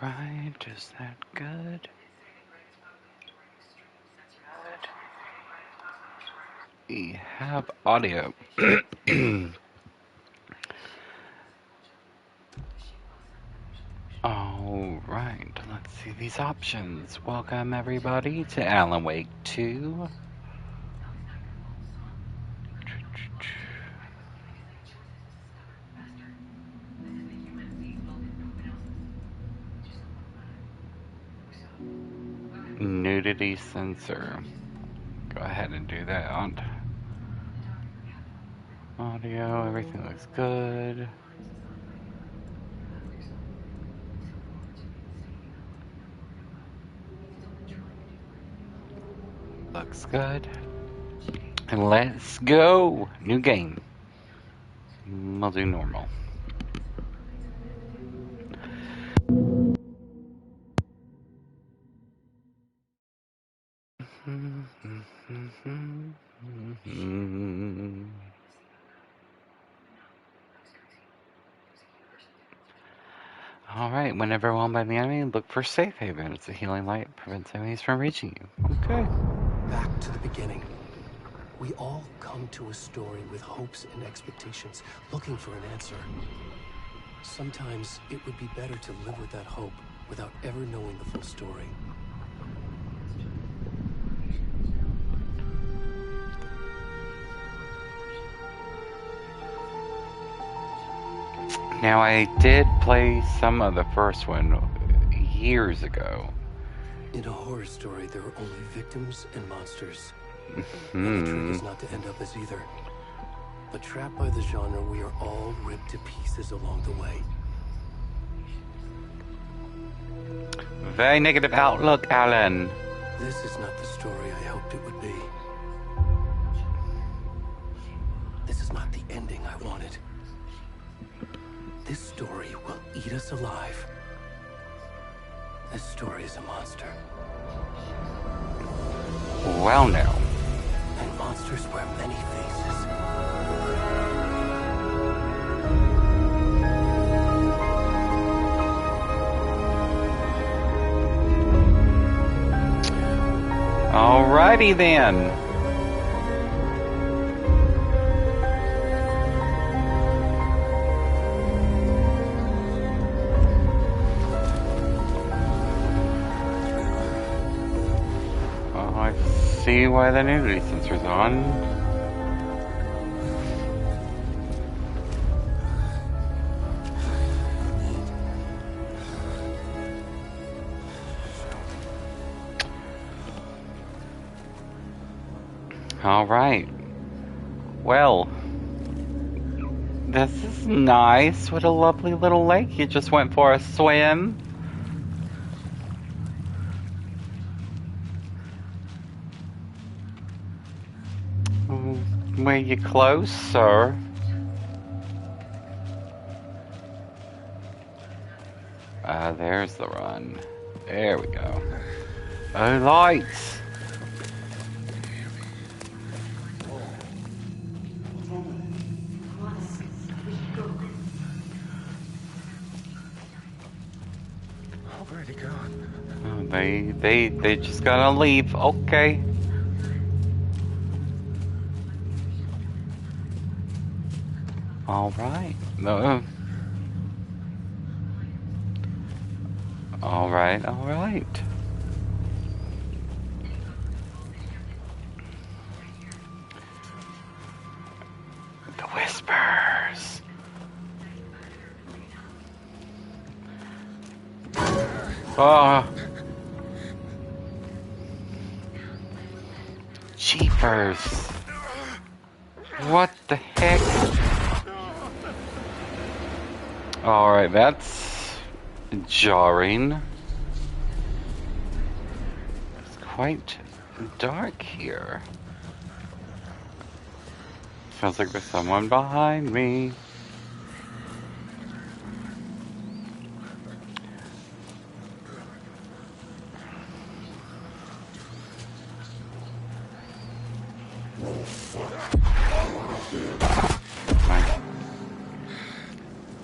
right, is that good? We have audio. All right, let's see these options. Welcome everybody to Alan Wake 2. Nudity sensor. Go ahead and do that. Audio, everything looks good. Looks good. And let's go! New game. We'll do normal. Alright, when overwhelmed by the enemy, look for safe haven. It's a healing light, prevents enemies from reaching you. Okay. Back to the beginning. We all come to a story with hopes and expectations, looking for an answer. Sometimes it would be better to live with that hope without ever knowing the full story. Now, I did play some of the first one years ago. In a horror story, there are only victims and monsters. And the trick is not to end up as either. But trapped by the genre, we are all ripped to pieces along the way. Very negative outlook, Alan. This is not the story I hoped it would be. This is not the ending I wanted. This story will eat us alive. This story is a monster. Well, now. And monsters wear many faces. Alrighty then. I see why the nudity sensor's on. Alright. Well, this is nice. What a lovely little lake. You just went for a swim. Were you close, sir? There's the run. There we go. Oh, lights! Already gone. Oh, they just gotta leave. Okay. All right. No. All right. All right. The whispers. Oh. Jeepers. What the heck? Alright, that's jarring. It's quite dark here. Feels like there's someone behind me.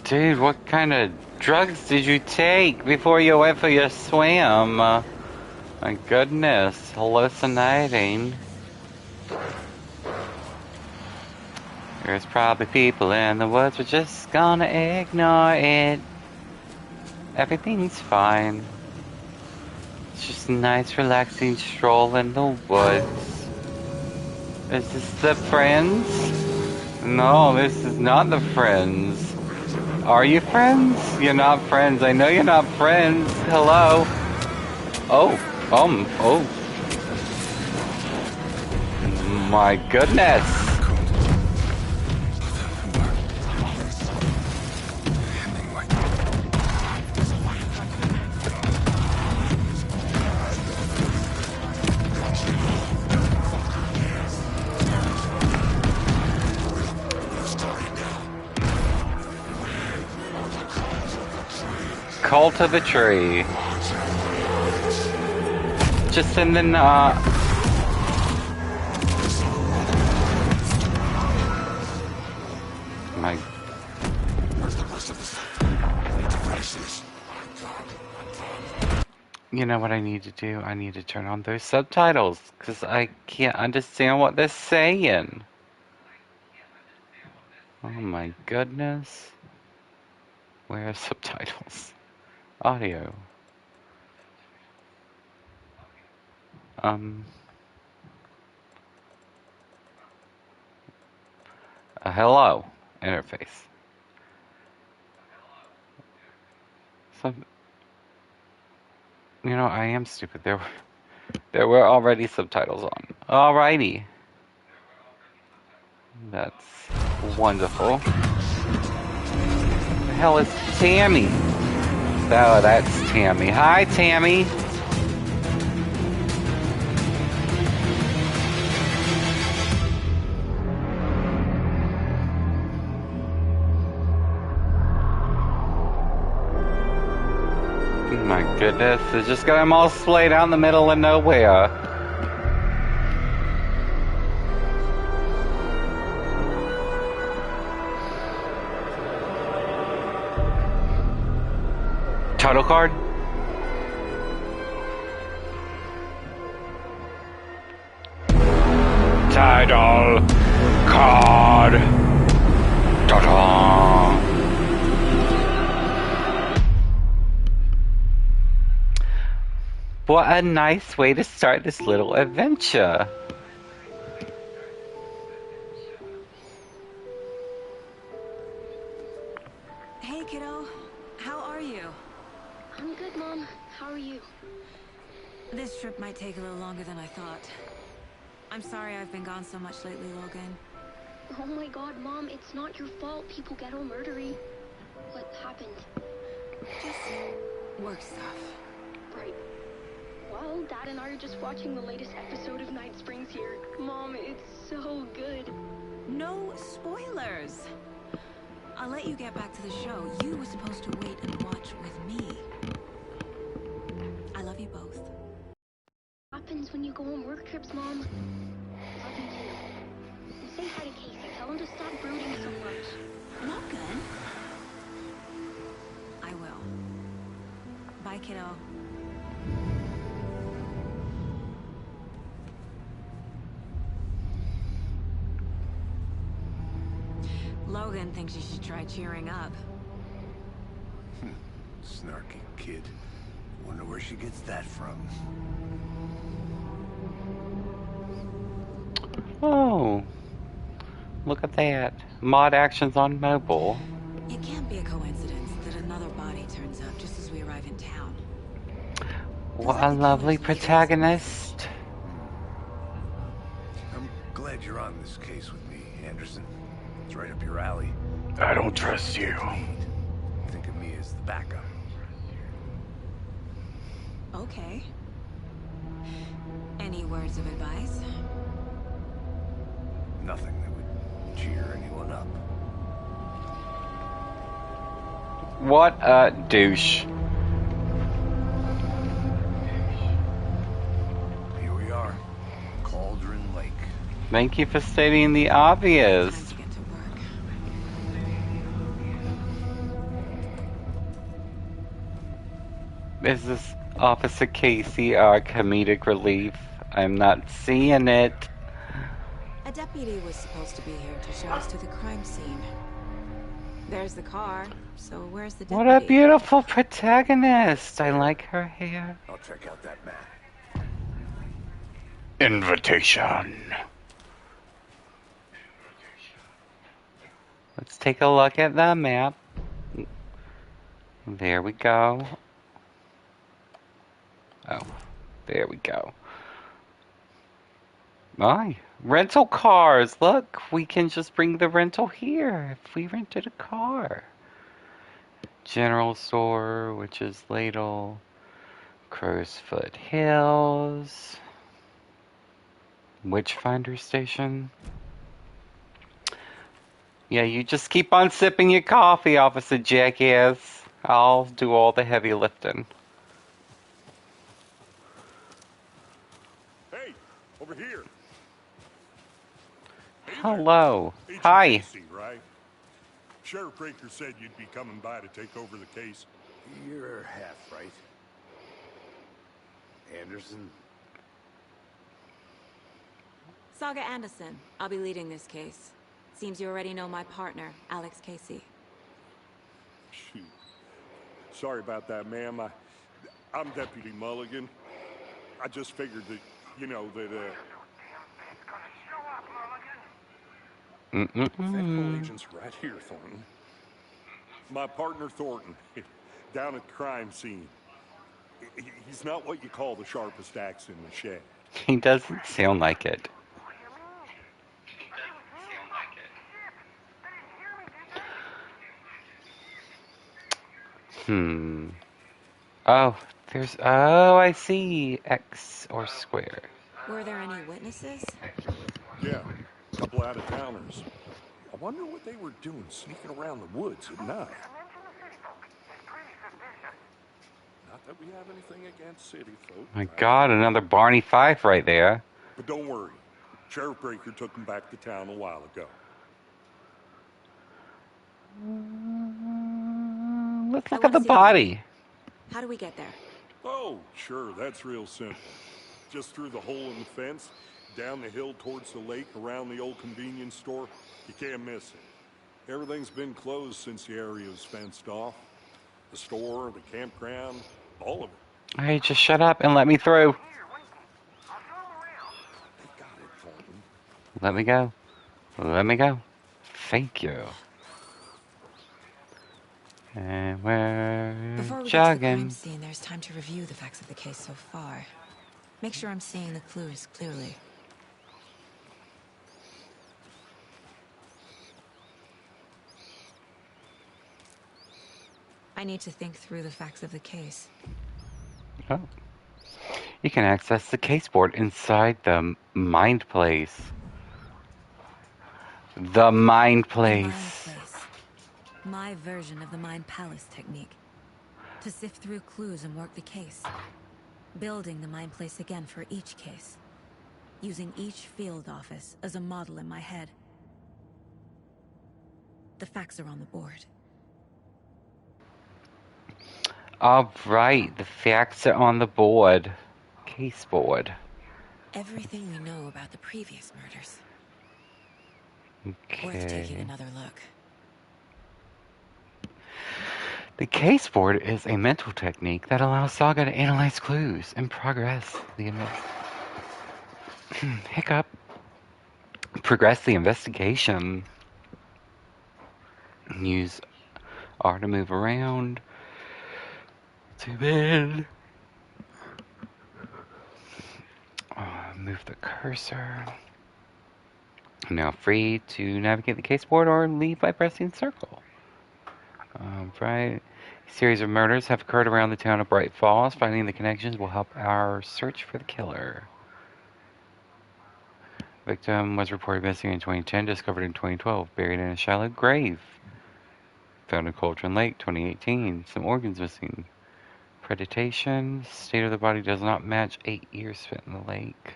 Dude, what kind of drugs did you take before you went for your swim? My goodness, hallucinating. There's probably people in the woods, we're just gonna ignore it. Everything's fine. It's just a nice relaxing stroll in the woods. Is this the Friends? No, this is not the Friends. Are you friends? You're not friends. I know you're not friends. Hello? Oh. My goodness. Cult of the Tree. Just sending, my... You know what I need to do? I need to turn on those subtitles, because I can't understand what they're saying. Oh my goodness. Where are subtitles? Audio. A hello interface. So, you know, I am stupid. There were already subtitles on. Alrighty. That's wonderful. The hell is Tammy? Oh, that's Tammy. Hi, Tammy. My goodness, it's just got them all splayed out in the middle of nowhere. Title card? Title card. Ta-da! What a nice way to start this little adventure. Hey, kiddo. How are you? I'm good, Mom. How are you? This trip might take a little longer than I thought. I'm sorry I've been gone so much lately, Logan. Oh my god, Mom, it's not your fault people get all murdery. What happened? Just work stuff. Right. Well, Dad and I are just watching the latest episode of Night Springs here. Mom, it's so good. No spoilers! I'll let you get back to the show. You were supposed to wait and watch with me. I love you both. What happens when you go on work trips, Mom? Love you too. And say hi to Casey. Tell him to stop brooding so much. Logan? I will. Bye, kiddo. Logan thinks you should try cheering up. Snarky kid. Wonder where she gets that from. Oh, look at that. Mod actions on mobile. It can't be a coincidence that another body turns up just as we arrive in town. What a lovely protagonist. I'm glad you're on this case with me, Anderson. It's right up your alley. I don't trust you. Think of me as the backup. Okay. Any words of advice? Nothing that would cheer anyone up. What a douche. Here we are. Cauldron Lake. Thank you for stating the obvious. Time to get to work. Is this Officer Casey our comedic relief? I'm not seeing it. A deputy was supposed to be here to show us to the crime scene. There's the car, so where's the What deputy? a beautiful protagonist. I like her hair. I'll check out that map. Invitation. Let's take a look at the map. There we go. Oh, there we go. My rental cars. Look, we can just bring the rental here if we rented a car. General store, which is Ladle. Crowsfoot Hills. Witchfinder Station. Yeah, you just keep on sipping your coffee, Officer Jackass. I'll do all the heavy lifting. Hey, over here. Hello. Agent Hi. Casey, right? Sheriff Breaker said you'd be coming by to take over the case. You're half right. Anderson? Saga Anderson. I'll be leading this case. Seems you already know my partner, Alex Casey. Shoot. Sorry about that, ma'am. I'm Deputy Mulligan. I just figured that, you know, that, Federal agents right here, Thornton. My partner, Thornton, down at the crime scene. He's not what you call the sharpest axe in the shed. He doesn't sound like it. Oh, oh, I see. X or square. Were there any witnesses? Yeah, a couple out-of-towners. I wonder what they were doing sneaking around the woods at night. Not that we have anything against city folk. My God, another Barney Fife right there. But don't worry. Sheriff Breaker took them back to town a while ago. Let's look at the body. How do we get there? Oh, sure, that's real simple. Just through the hole in the fence, down the hill towards the lake, around the old convenience store. You can't miss it. Everything's been closed since the area was fenced off. The store, the campground, all of it. Hey, just shut up and let me through. They got it, Thornton. Let me go. Let me go. Thank you. And we're Before we get to the jogging. crime scene, there's time to review the facts of the case so far. Make sure I'm seeing the clues clearly. I need to think through the facts of the case. Oh. You can access the case board inside the Mind Place. The Mind Place. Mind Place. My version of the Mind Palace technique. To sift through clues and work the case. Building the Mind Place again for each case. Using each field office as a model in my head. The facts are on the board. All right, the facts are on the board. Case board. Everything we know about the previous murders. Worth taking Okay. another look. The case board is a mental technique that allows Saga to analyze clues and progress the progress the investigation. Use R to move around. Too bad. Move the cursor. Now free to navigate the case board or leave by pressing circle. Right. A series of murders have occurred around the town of Bright Falls. Finding the connections will help our search for the killer. Victim was reported missing in 2010, discovered in 2012, buried in a shallow grave. Found in Cauldron Lake, 2018. Some organs missing. Predation. State of the body does not match 8 years spent in the lake.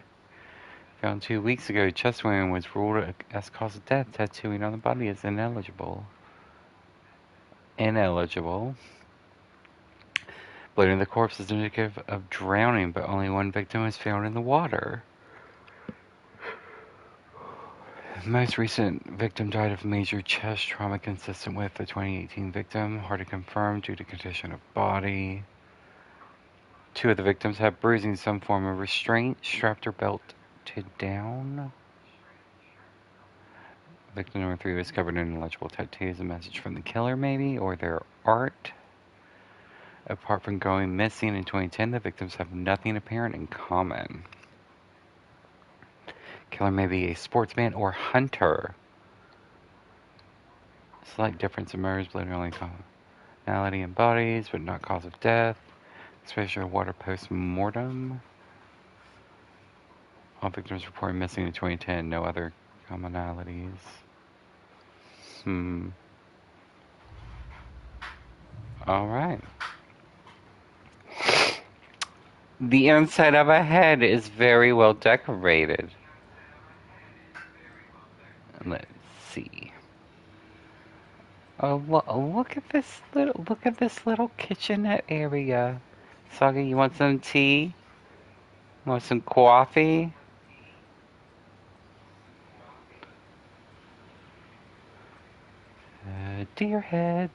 Found 2 weeks ago. Chest wound was ruled as cause of death. Tattooing on the body is ineligible. Blood in the corpse is indicative of drowning, but only one victim was found in the water. The most recent victim died of major chest trauma consistent with the 2018 victim. Hard to confirm due to condition of body. 2 of the victims had bruising, some form of restraint, strapped or belted down. Victim number 3 was covered in illegible tattoos, a message from the killer maybe, or their art. Apart from going missing in 2010, the victims have nothing apparent in common. Killer may be a sportsman or hunter. Slight difference in murders, blood only commonality in bodies, but not cause of death. Exposure to water post-mortem. All victims reported missing in 2010, no other commonalities. Alright. The inside of a head is very well decorated. Let's see. Oh, look at this little kitchenette area. Saga, you want some tea? Want some coffee? Deer head.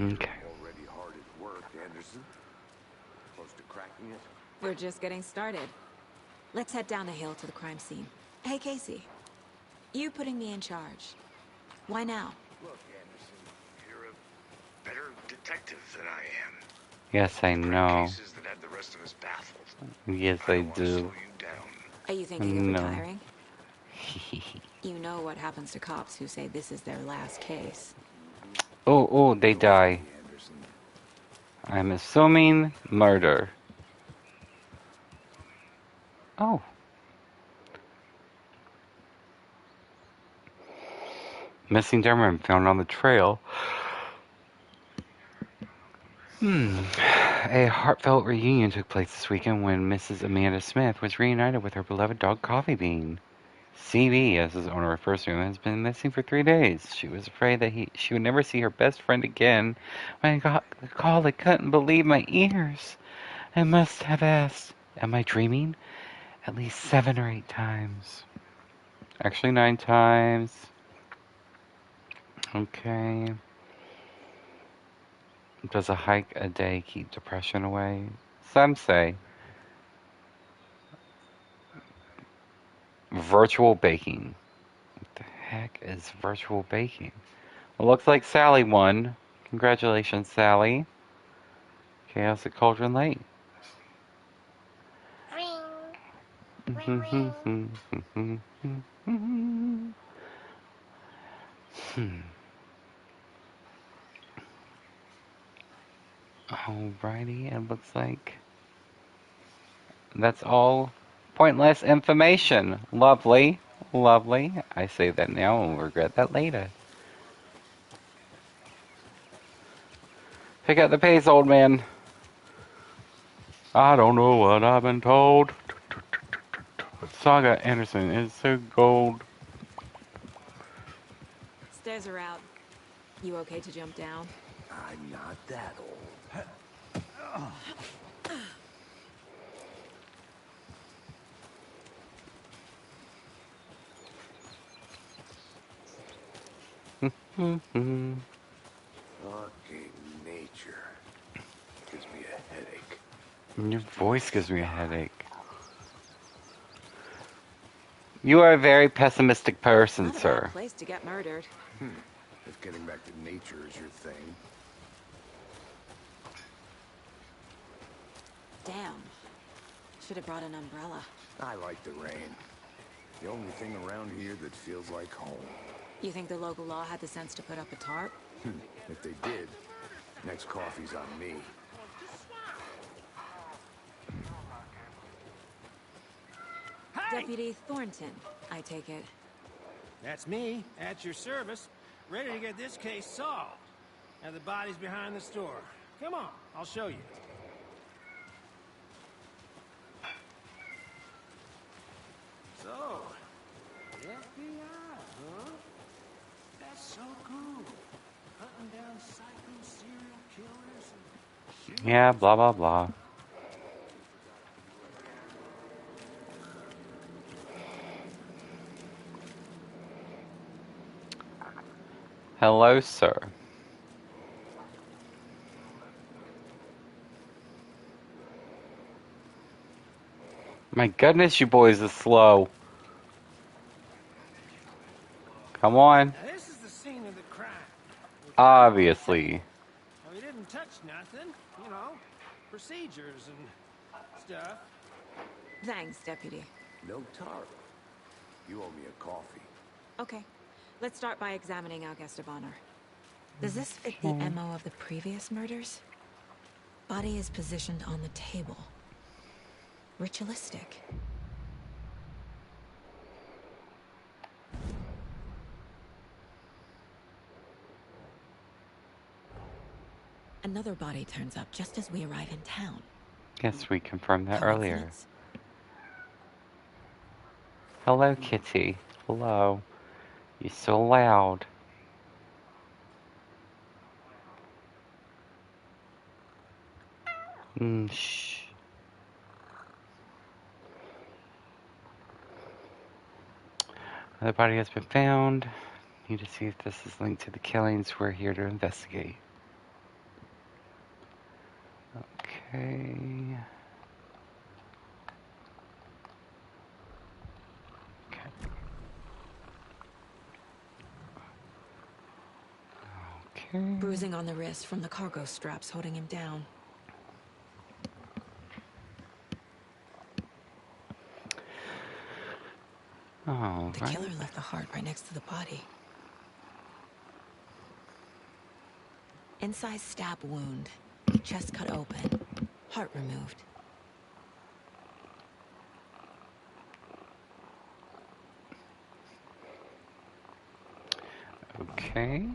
Okay. Already hard at work, Anderson. Close to cracking it. We're just getting started. Let's head down the hill to the crime scene. Hey, Casey. You putting me in charge. Why now? Look, Anderson, you're a better detective than I am. Yes, I know. Cases that had the rest of us baffled. Yes, I don't want to slow do. you down. Are you thinking of No. retiring? You know what happens to cops who say this is their last case. Oh, they die. Anderson. I'm assuming murder. Oh. Missing Doberman found on the trail. A heartfelt reunion took place this weekend when Mrs. Amanda Smith was reunited with her beloved dog Coffee Bean. CB, as his owner refers to him, has been missing for 3 days. She was afraid that she would never see her best friend again. When I got the call, I couldn't believe my ears. I must have asked, am I dreaming? At least 7 or 8 times. Actually, 9 times. Okay. Does a hike a day keep depression away? Some say. Virtual baking. What the heck is virtual baking? Well, looks like Sally won. Congratulations, Sally. Chaos at Cauldron Lake. Alrighty, it looks like that's all pointless information. Lovely, lovely. I say that now and will regret that later. Pick up the pace, old man. I don't know what I've been told. But Saga Anderson is so gold. Stairs are out. You okay to jump down? I'm not that old. Fucking nature gives me a headache. Your voice gives me a headache. You are a very pessimistic person, Not a sir. bad place to get murdered. If getting back to nature is your thing. Damn. Should have brought an umbrella. I like the rain. The only thing around here that feels like home. You think the local law had the sense to put up a tarp? If they did, next coffee's on me. Deputy Thornton, I take it. That's me, at your service, ready to get this case solved. Now the body's behind the store. Come on, I'll show you. So, the FBI, huh? That's so cool. Hunting down psycho serial Yeah, blah, blah, blah. Hello, sir. My goodness, you boys are slow. Come on. Now, this is the scene of the crime. Obviously. Now, we didn't touch nothing, you know, procedures and stuff. Thanks, Deputy. No tar. You owe me a coffee. Okay, let's start by examining our guest of honor. Does this fit the MO of the previous murders? Body is positioned on the table. Ritualistic. Another body turns up just as we arrive in town. Yes, we confirmed that earlier. Coincidence? Hello, Kitty. Hello. You're so loud. Shh. Another body has been found. Need to see if this is linked to the killings. We're here to investigate. Okay. Okay. Bruising on the wrist from the cargo straps holding him down. Oh, The killer left the heart right next to the body. Inside stab wound. Chest cut open. Heart removed. Okay.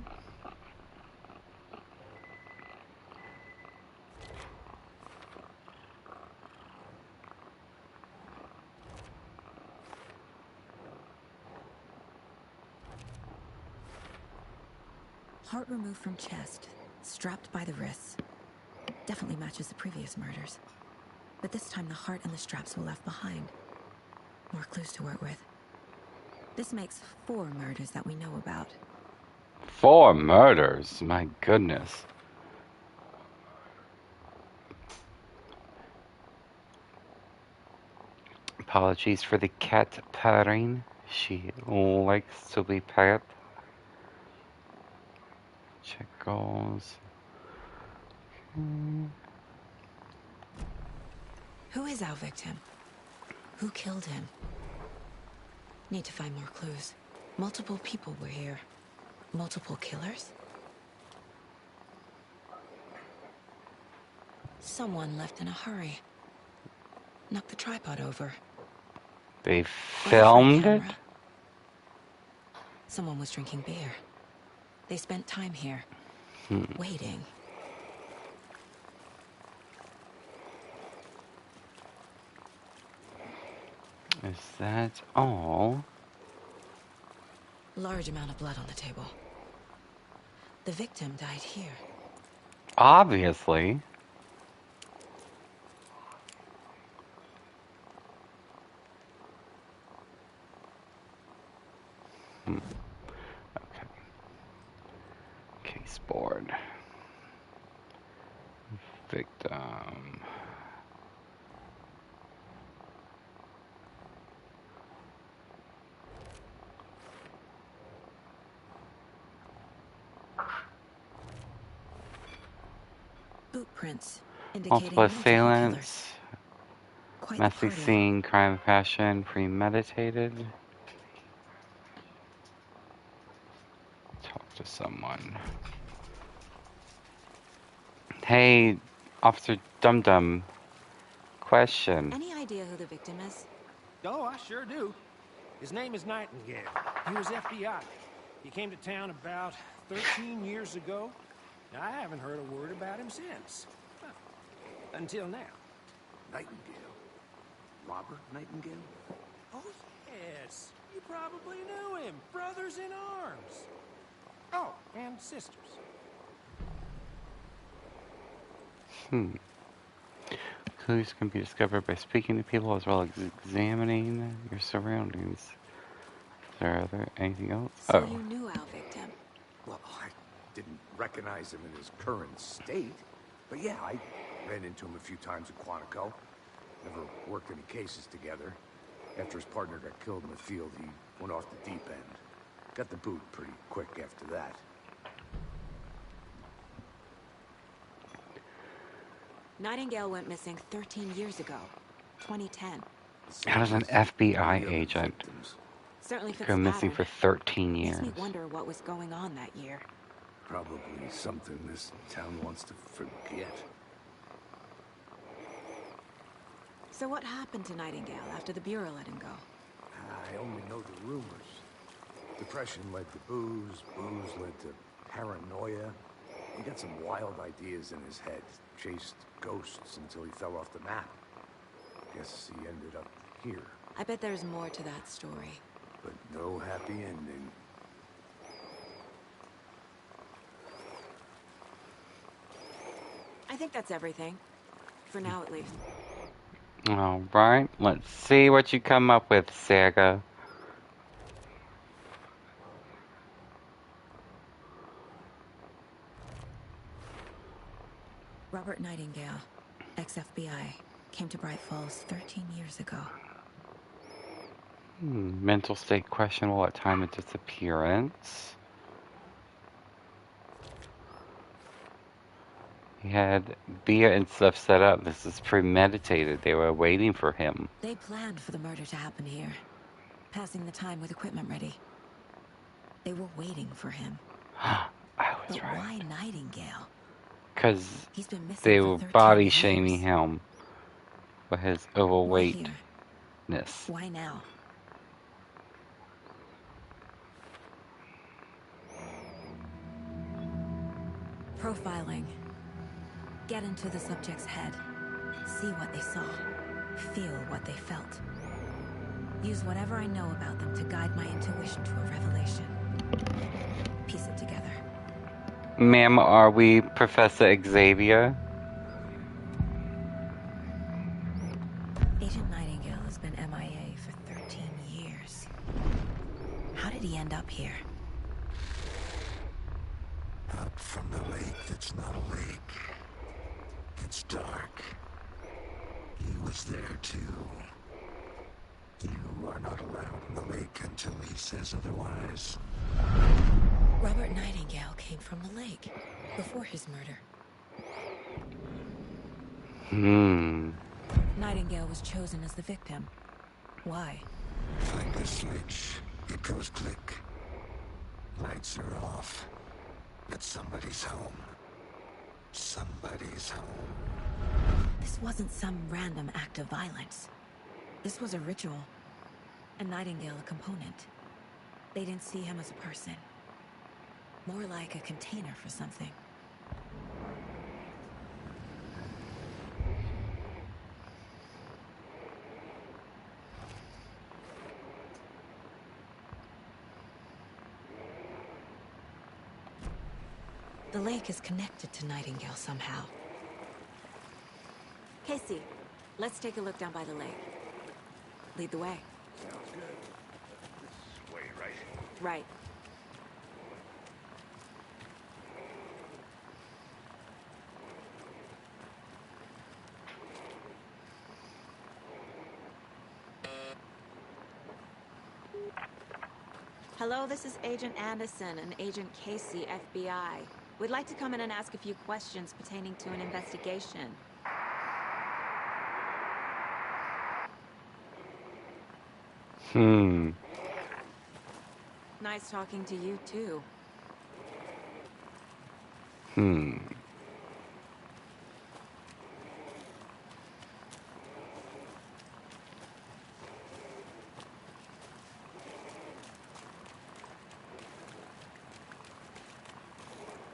Heart removed from chest, strapped by the wrists. Definitely matches the previous murders. But this time the heart and the straps were left behind. More clues to work with. This makes 4 murders that we know about. 4 murders? My goodness. Apologies for the cat purring. She likes to be pet. Check goals. Who is our victim? Who killed him? Need to find more clues. Multiple people were here. Multiple killers? Someone left in a hurry. Knocked the tripod over. They filmed it? Someone was drinking beer. They spent time here. Waiting. Is that all? Large amount of blood on the table. The victim died here. Obviously. Okay. Case board. Victim. Boot prints Multiple indicating assailants. Quite the Messy party. scene, crime of passion, premeditated. Talk to someone. Hey, Officer Dum Dum. Question. Any idea who the victim is? Oh, I sure do. His name is Nightingale. He was FBI. He came to town about 13 years ago. Now, I haven't heard a word about him since. Huh. Until now. Nightingale? Robert Nightingale? Oh, yes. You probably knew him. Brothers in arms. Oh, and sisters. Hmm. Clues can be discovered by speaking to people as well as examining your surroundings. Is there anything else? So Oh. you knew our victim. Well, I didn't recognize him in his current state. But yeah, I ran into him a few times in Quantico. Never worked any cases together. After his partner got killed in the field, he went off the deep end. Got the boot pretty quick after that. Nightingale went missing 13 years ago, 2010. How does an FBI agent Certainly fits go the missing pattern. for 13 Makes me years? wonder what was going on that year. Probably something this town wants to forget. So what happened to Nightingale after the Bureau let him go? I only know the rumors. Depression led to booze, booze led to paranoia. He got some wild ideas in his head, chased ghosts until he fell off the map. Guess he ended up here. I bet there's more to that story. But no happy ending. I think that's everything. For now, at least. Alright, let's see what you come up with, Saga. Robert Nightingale, ex-FBI, came to Bright Falls 13 years ago. Mental state questionable at time of disappearance. He had beer and stuff set up. This is premeditated. They were waiting for him. They planned for the murder to happen here, passing the time with equipment ready. They were waiting for him. I was But right. why Nightingale? Because He's been missing they for were 13 body years. shaming him for his Why overweightness. here? Why now? Profiling. Get into the subject's head. See what they saw. Feel what they felt. Use whatever I know about them to guide my intuition to a revelation. Piece it together. Ma'am, are we Professor Xavier? Agent Nightingale has been MIA for 13 years. How did he end up here? Up from the lake that's not a lake. It's dark. He was there too. You are not allowed in the lake until he says otherwise. Robert Nightingale came from the lake before his murder. Nightingale was chosen as the victim. Why? Find the switch. It goes click. Lights are off. But somebody's home. Somebody's home. This wasn't some random act of violence. This was a ritual. And Nightingale a component. They didn't see him as a person. More like a container for something. The lake is connected to Nightingale somehow. Casey, let's take a look down by the lake. Lead the way. Sounds good. This way, right? Right. Hello, this is Agent Anderson and Agent Casey, FBI. We'd like to come in and ask a few questions pertaining to an investigation. Nice talking to you, too.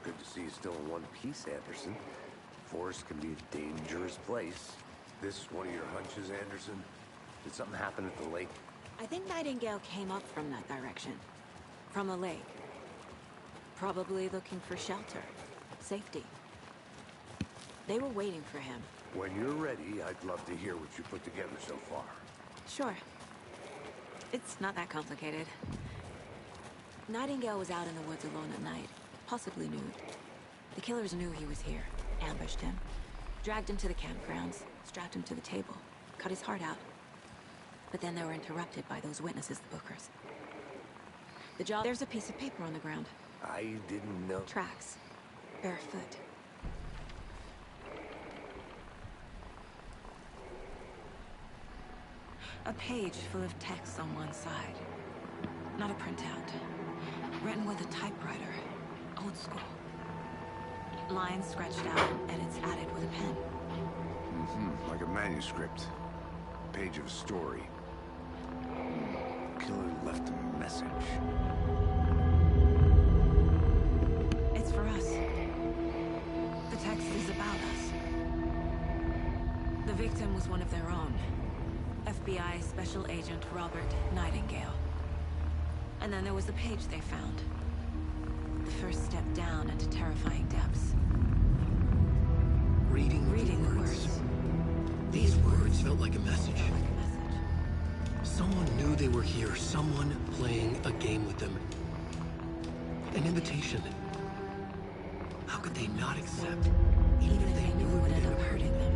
Good to see you still in one piece, Anderson. Forest can be a dangerous place. This one of your hunches, Anderson? Did something happen at the lake? I think Nightingale came up from that direction. From the lake. Probably looking for shelter. Safety. They were waiting for him. When you're ready, I'd love to hear what you put together so far. Sure. It's not that complicated. Nightingale was out in the woods alone at night, possibly nude. The killers knew he was here, ambushed him, dragged him to the campgrounds, strapped him to the table, cut his heart out. But then they were interrupted by those witnesses, the Bookers. The job... There's a piece of paper on the ground. I didn't know. Tracks. Barefoot. A page full of text on one side. Not a printout. Written with a typewriter. Old school. Lines scratched out, edits added with a pen. Like a manuscript. Page of a story. Killer left a message. It's for us. The text is about us. The victim was one of their own. FBI Special Agent Robert Nightingale. And then there was the page they found. The first step down into terrifying depths. Reading the words. These words felt like a message. Someone knew they were here. Someone playing a game with them. An invitation. How could they not accept? Even if they knew it would end up hurting them.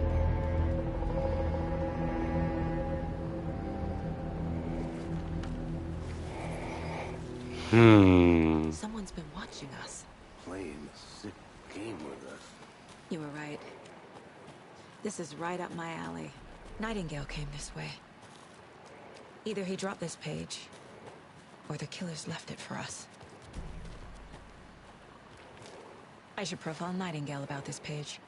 Someone's been watching us. Playing a sick game with us. You were right. This is right up my alley. Nightingale came this way. Either he dropped this page, or the killers left it for us. I should profile Nightingale about this page.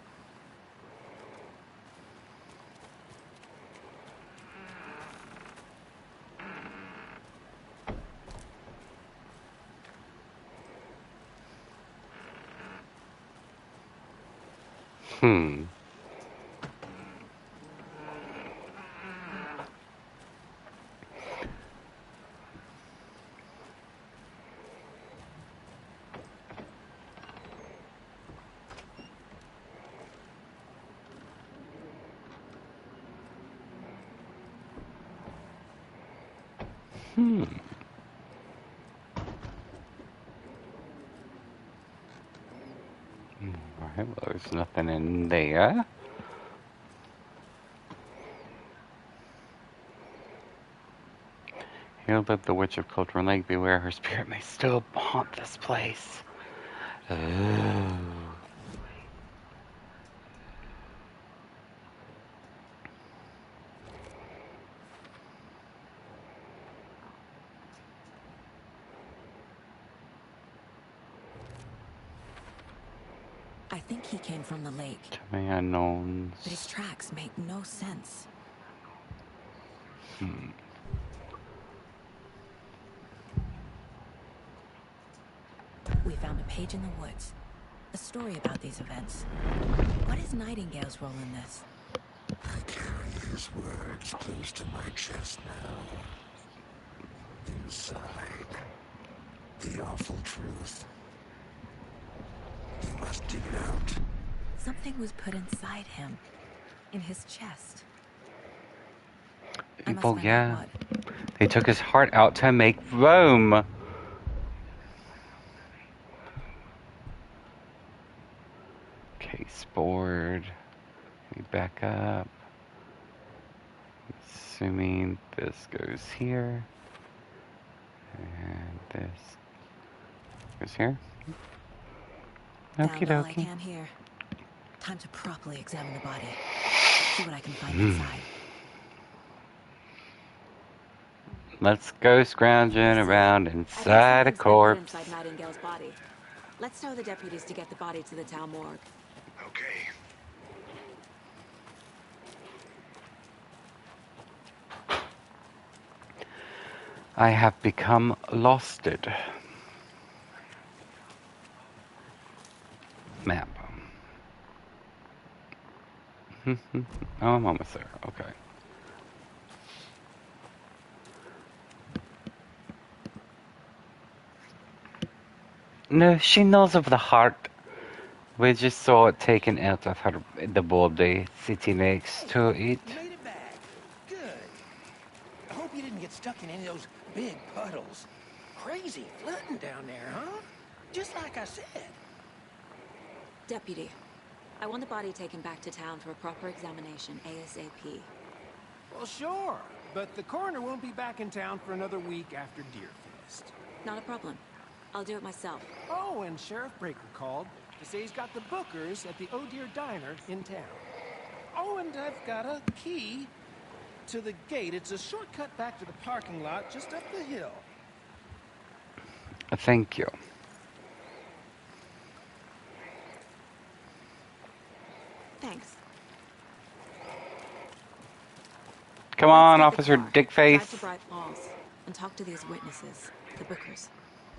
Alright, well, there's nothing in there. Here lived the Witch of Coldron Lake. Beware, her spirit may still haunt this place. Oh. I think he came from the lake. Too many unknowns. But his tracks make no sense. We found a page in the woods. A story about these events. What is Nightingale's role in this? I carry his words close to my chest now. Inside, the awful truth. You must dig it out. Something was put inside him. In his chest. I must Oh, find out yeah. what. They took his heart out to make room. Case board. Let me back up. Assuming this goes here. And this goes here. Okie Found all I dokie. can here. Time to properly examine the body. See what I can find inside. Let's go scrounging around I think inside a something's been put corpse. inside Nightingale's body. Let's tell the deputies to get the body to the town morgue. Okay. I have become losted. Map. Oh, I'm almost there. Okay. No, she knows of the heart. We just saw it taken out of her, the body sitting next to it. You made it back. Good. I hope you didn't get stuck in any of those big puddles. Crazy flooding down there, huh? Just like I said. Deputy, I want the body taken back to town for a proper examination, ASAP. Well, sure. But the coroner won't be back in town for another week after Deerfest. Not a problem. I'll do it myself. Oh, and Sheriff Breaker called to say he's got the bookers at the Oh Dear Diner in town. Oh, and I've got a key to the gate. It's a shortcut back to the parking lot just up the hill. Thank you. Thanks. Come on, Let's get Officer the car, Dickface. drive to Bright Falls, and talk to these witnesses, the bookers.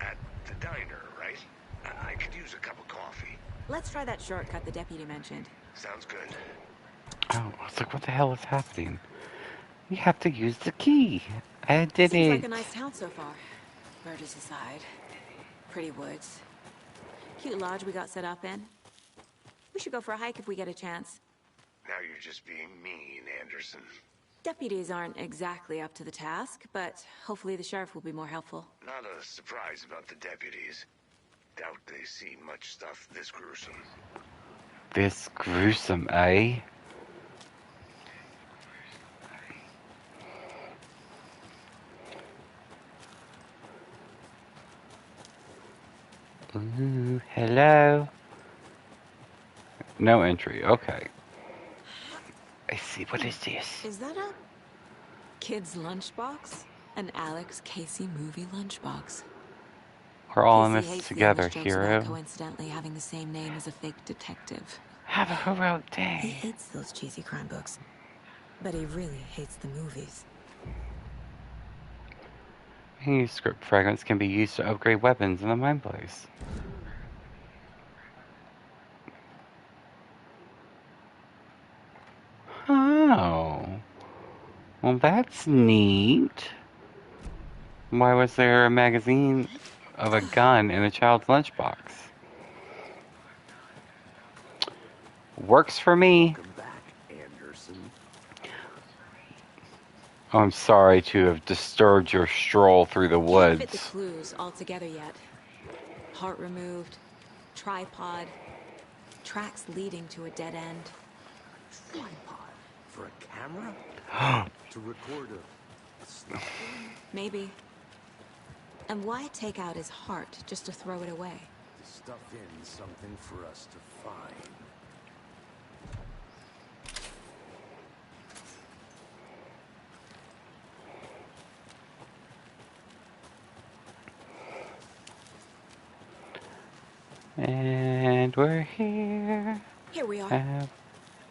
At the diner, right? I could use a cup of coffee. Let's try that shortcut the deputy mentioned. Sounds good. Oh, I was like, what the hell is happening? We have to use the key. I did Seems it. like a nice town so far. Murders aside. Pretty woods. Cute lodge we got set up in. We should go for a hike if we get a chance. Now you're just being mean, Anderson. Deputies aren't exactly up to the task, but hopefully the sheriff will be more helpful. Not a surprise about the deputies. Doubt they see much stuff this gruesome. This gruesome, eh? Ooh, hello. No entry. Okay. I see. What is this? Is that a kid's lunchbox? An Alex Casey movie lunchbox. We're all in Casey this hates the together, English jokes about hero. coincidentally having the same name as a fake detective. Have a heroic He day. hates those cheesy crime books, but he really hates the movies. Manuscript fragments can be used to upgrade weapons in the mine place. Oh. Well, that's neat. Why was there a magazine of a gun in a child's lunchbox? Works for me. Welcome back, Anderson. I'm sorry to have disturbed your stroll through the Can't fit the woods. clues all together yet. Heart removed, tripod, tracks leading to a dead end. Tripod for a camera? To record a snuff film? Maybe. And why take out his heart just to throw it away? To stuff in something for us to find. And we're here. Here we are. Have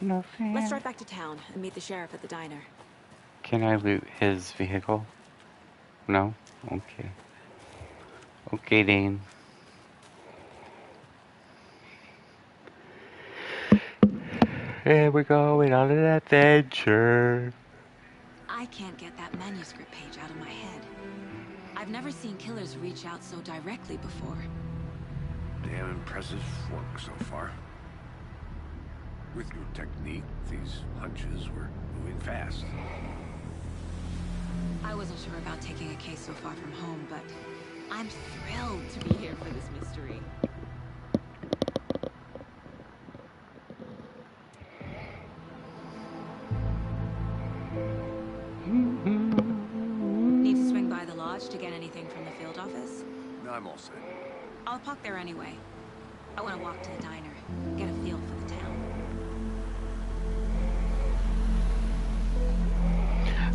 no fear. Let's drive back to town and meet the sheriff at the diner. Can I loot his vehicle? No? Okay. Okay, Dane. Here we go on an adventure. I can't get that manuscript page out of my head. I've never seen killers reach out so directly before. Damn impressive work so far. With your technique, these hunches were moving fast. I wasn't sure about taking a case so far from home, but I'm thrilled to be here for this mystery. Need to swing by the lodge to get anything from the field office? No, I'm all set. I'll park there anyway. I want to walk to the diner, get a feel for the town.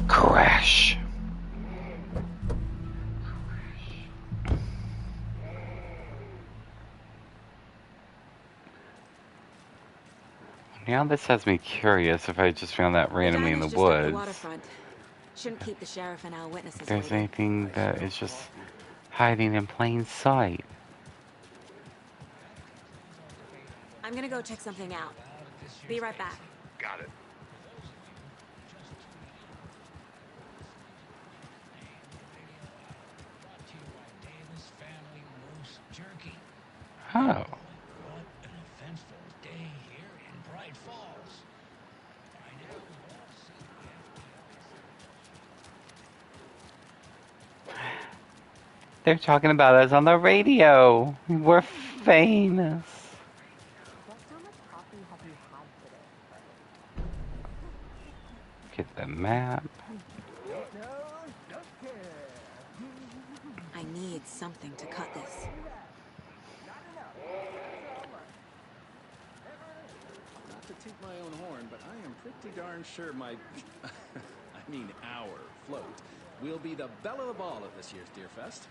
Crash. Now this has me curious if I just found that randomly in the diner's just up the woods. waterfront. Shouldn't keep the sheriff and our witnesses If there's waiting. anything that is just hiding in plain sight. I'm gonna go check something out. Be right back. Got it. Oh. They're talking about us on the radio. We're famous. Get the map. I need something to cut this. Not to toot my own horn, but I am pretty darn sure my, I mean our float will be the belle of the ball at this year's Deer Fest.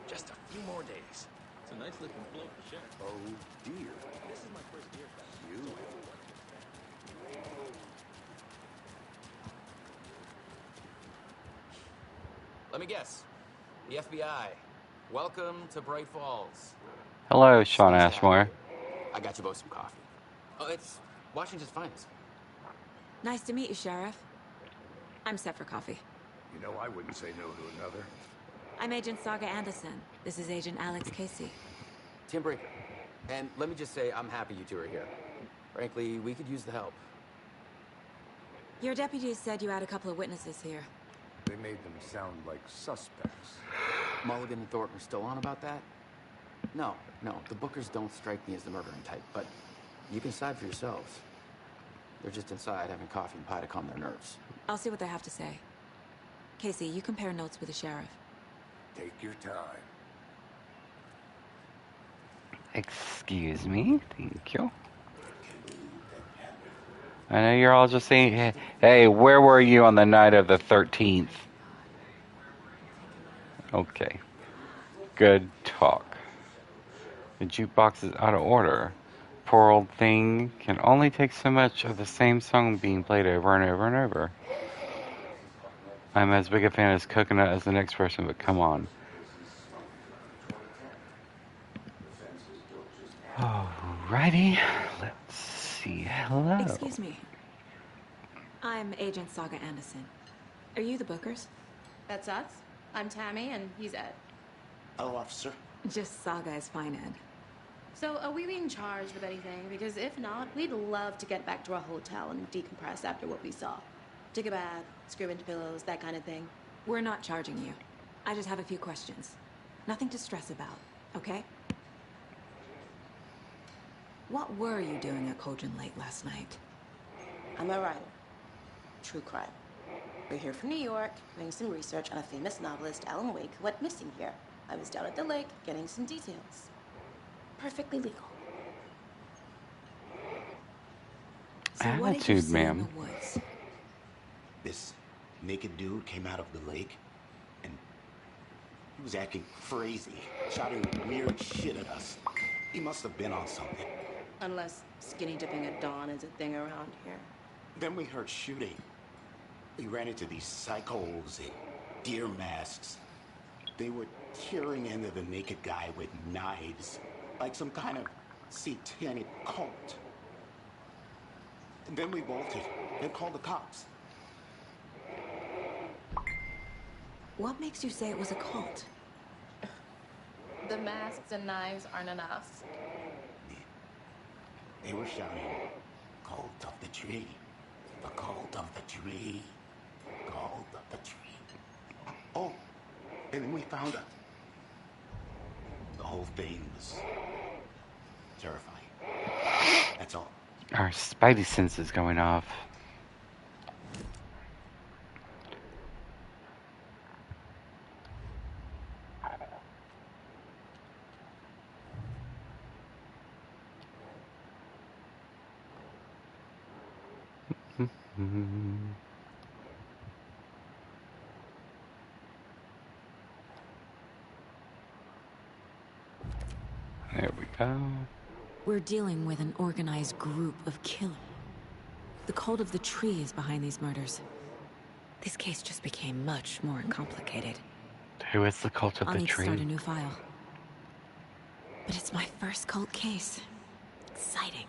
Just a few more days. It's a nice looking float to share. Oh, dear. This is my first Deer Fest. You. Let me guess. The FBI. Welcome to Bright Falls. Hello, Sean Ashmore. I got you both some coffee. Oh, it's Washington's finest. Nice to meet you, Sheriff. I'm set for coffee. You know, I wouldn't say no to another. I'm Agent Saga Anderson. This is Agent Alex Casey. Tim Breaker. And let me just say, I'm happy you two are here. Frankly, we could use the help. Your deputies said you had a couple of witnesses here. They made them sound like suspects. Mulligan and Thornton are still on about that? No, the Bookers don't strike me as the murdering type, but you can decide for yourselves. They're just inside having coffee and pie to calm their nerves. I'll see what they have to say. Casey, you compare notes with the sheriff. Take your time. Excuse me. Thank you. I know you're all just saying, hey, where were you on the night of the 13th? Okay. Good talk. The jukebox is out of order. Poor old thing can only take so much of the same song being played over and over and over. I'm as big a fan as Coconut as the next person, but come on. Alrighty, let's see. Hello. Excuse me. I'm Agent Saga Anderson. Are you the Bookers? That's us. I'm Tammy, and he's Ed. Hello, officer. Just Saga is fine, Ed. So, are we being charged with anything? Because if not, we'd love to get back to our hotel and decompress after what we saw. Take a bath, scream into pillows, that kind of thing. We're not charging you. I just have a few questions. Nothing to stress about, okay? What were you doing at Cogent late last night? I'm a writer. True crime. We're here from New York, doing some research on a famous novelist, Alan Wake, who went missing here. I was down at the lake, getting some details. Perfectly legal. So what did you Attitude, see in ma'am. the woods? This naked dude came out of the lake, and he was acting crazy, shouting weird shit at us. He must have been on something. Unless skinny dipping at dawn is a thing around here. Then we heard shooting. We ran into these psychos in deer masks. They were tearing into the naked guy with knives, like some kind of satanic cult. And then we bolted and called the cops. What makes you say it was a cult? The masks and knives aren't enough. They were shouting, "Cult of the tree, the cult of the tree, cult of the tree." Oh, and then we found out. The whole thing was terrifying. That's all. Our spidey sense is going off. There we go. We're dealing with an organized group of killers. The cult of the tree is behind these murders. This case just became much more complicated. Who is the cult of I'll the need to start a tree? new file. But it's my first cult case. Exciting.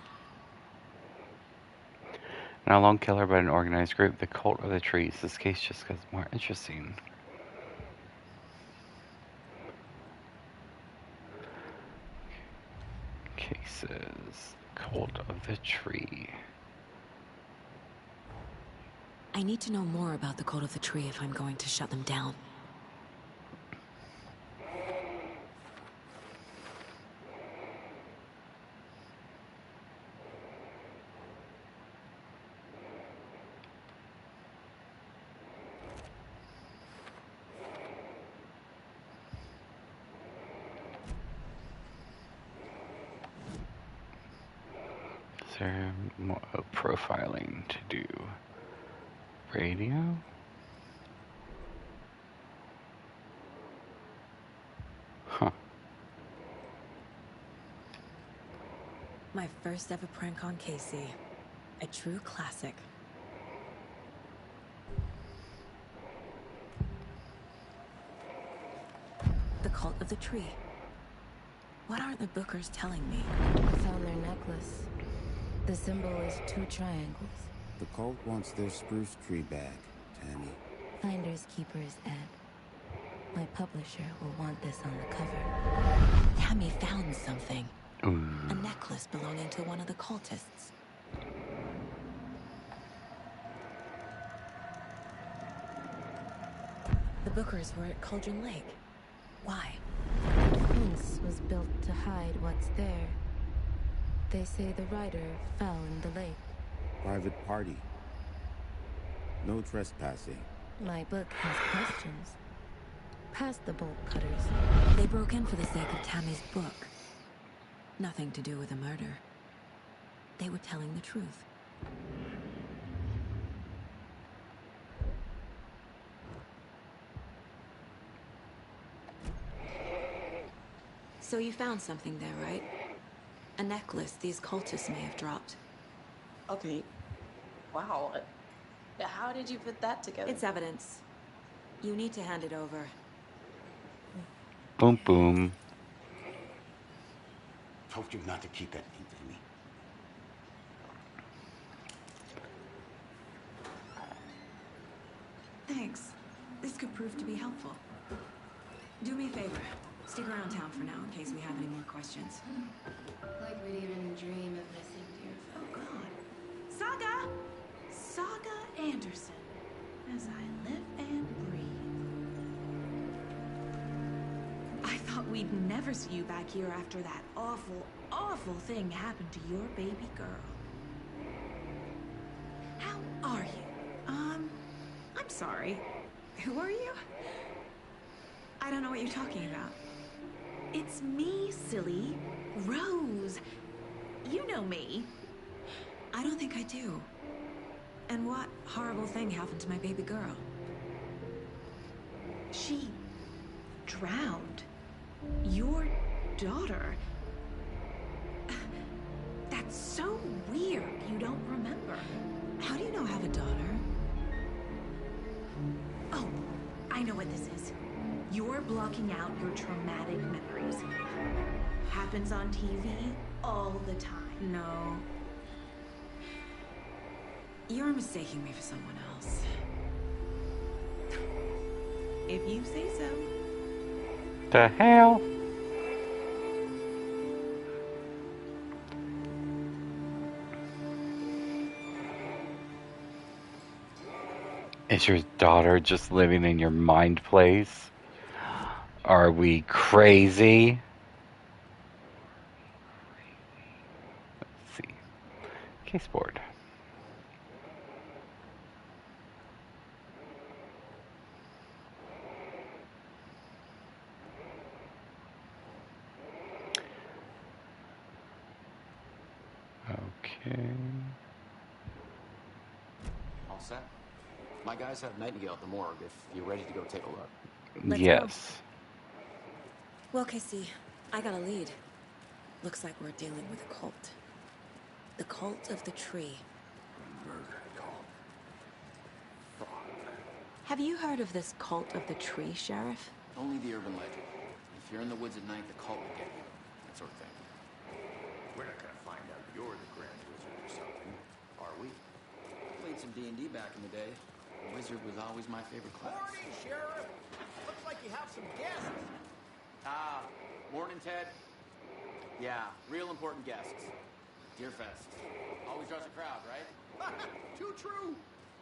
Not a lone killer, but an organized group. The cult of the trees. This case just gets more interesting. Cases. Cult of the tree. I need to know more about the cult of the tree if I'm going to shut them down. there more profiling to do? Radio? Huh. My first ever prank on Casey. A true classic. The cult of the tree. What aren't the Bookers telling me? Found their necklace. The symbol is 2 triangles. The cult wants their spruce tree back, Tammy. Finders keepers, Ed. My publisher will want this on the cover. Tammy found something. Ooh. A necklace belonging to one of the cultists. The Bookers were at Cauldron Lake. Why? The fence was built to hide what's there. They say the rider fell in the lake. Private party. No trespassing. My book has questions. Past the bolt cutters. They broke in for the sake of Tammy's book. Nothing to do with a murder. They were telling the truth. So you found something there, right? A necklace these cultists may have dropped. Okay. Wow. How did you put that together? It's evidence. You need to hand it over. Boom, boom. Told you not to keep that thing to me. Thanks. This could prove to be helpful. Do me a favor. Stick around town for now in case we have any more questions. Like we'd even dream of missing dear. Oh, God. Saga! Saga Anderson. As I live and breathe. I thought we'd never see you back here after that awful, awful thing happened to your baby girl. How are you? I'm sorry. Who are you? I don't know what you're talking about. It's me, silly. Rose. You know me. I don't think I do. And what horrible thing happened to my baby girl? She drowned. Your daughter. That's so weird you don't remember. How do you know I have a daughter? Oh, I know what this is. You're blocking out your traumatic memories. Happens on TV all the time. No. You're mistaking me for someone else. If you say so. The hell? Is your daughter just living in your mind place? Are we crazy? Let's see. Case board. Okay. All set? My guys have Nightingale at the morgue if you're ready to go take a look. Let's Yes. Well, Casey, I got a lead. Looks like we're dealing with a cult. The cult of the tree. Murder cult. Have you heard of this cult of the tree, Sheriff? Only the urban legend. If you're in the woods at night, the cult will get you. That sort of thing. We're not gonna find out you're the Grand Wizard or something, are we? Played some D&D back in the day. The wizard was always my favorite class. Morning, Sheriff. Looks like you have some guests. Ah, morning, Ted. Yeah, real important guests. Deerfest. Always draws a crowd, right? Too true.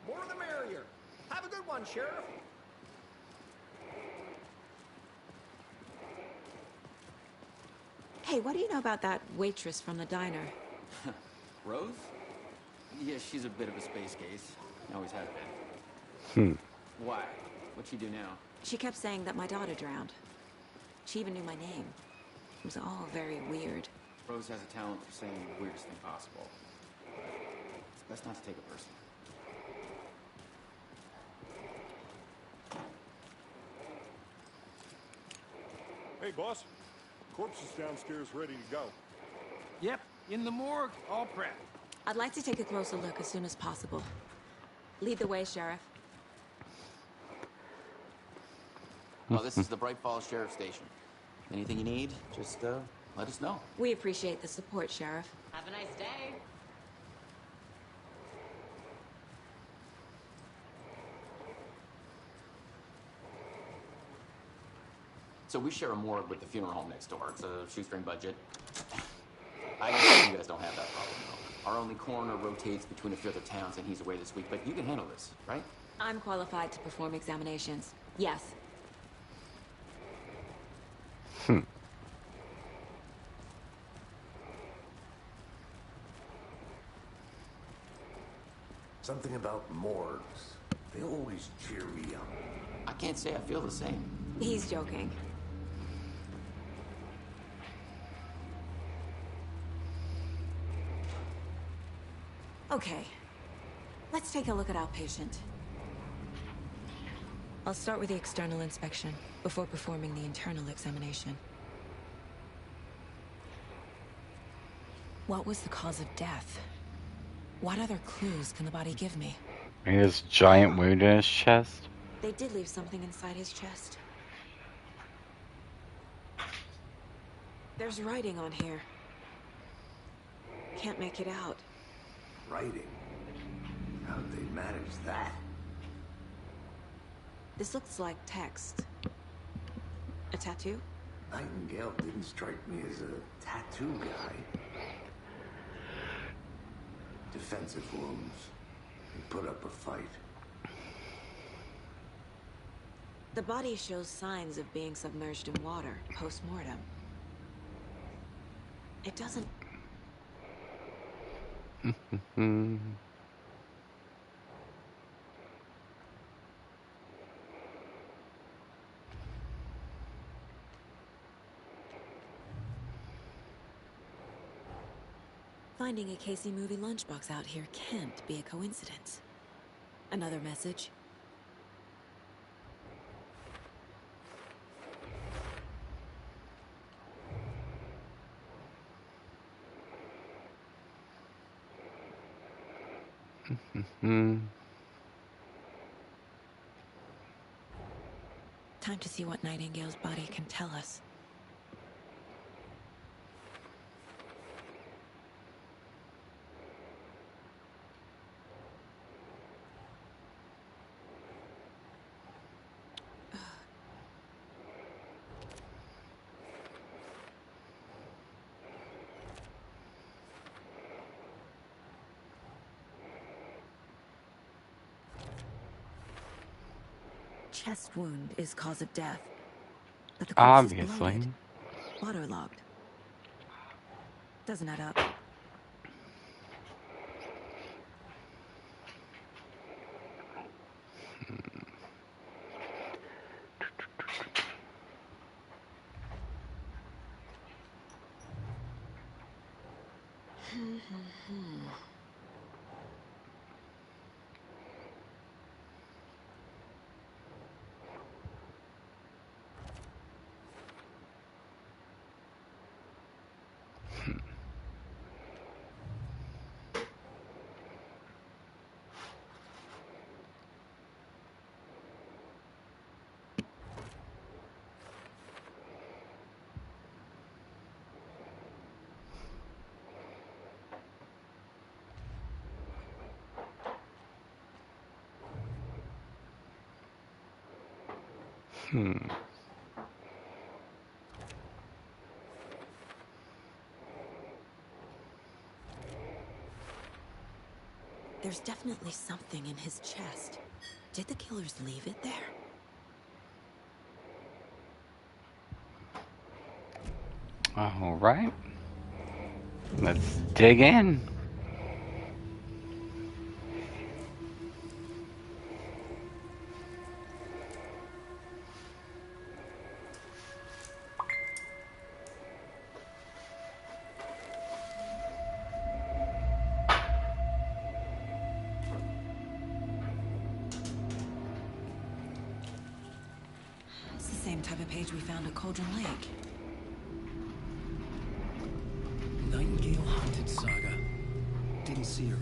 More the merrier. Have a good one, Sheriff. Hey, what do you know about that waitress from the diner? Rose? Yeah, she's a bit of a space case. Always has been. Why? What'd she do now? She kept saying that my daughter drowned. She even knew my name. It was all very weird. Rose has a talent for saying the weirdest thing possible. Best not to take it personally. Hey, boss. Corpse is downstairs ready to go. Yep, in the morgue, all prepped. I'd like to take a closer look as soon as possible. Lead the way, Sheriff. Well, this is the Bright Falls Sheriff Station. Anything you need, just let us know. We appreciate the support, Sheriff. Have a nice day. So we share a morgue with the funeral home next door. It's a shoestring budget. I guess you guys don't have that problem, though. Our only coroner rotates between a few other towns, and he's away this week. But you can handle this, right? I'm qualified to perform examinations. Yes. Something about morgues. They always cheer me up. I can't say I feel the same. He's joking. Okay. Let's take a look at our patient. I'll start with the external inspection before performing the internal examination. What was the cause of death? What other clues can the body give me? He has a giant wound in his chest. They did leave something inside his chest. There's writing on here. Can't make it out. Writing? How'd they manage that? This looks like text. A tattoo? Nightingale didn't strike me as a tattoo guy. Defensive wounds. He put up a fight. The body shows signs of being submerged in water post-mortem. It doesn't... Finding a Casey movie lunchbox out here can't be a coincidence. Another message. Time to see what Nightingale's body can tell us. Chest wound is cause of death. But the corpse is Obviously. bloated, waterlogged. Doesn't add up. There's definitely something in his chest. Did the killers leave it there? All right. Let's dig in. type of page we found at Cauldron Lake. Nightingale hunted Saga. Didn't see her.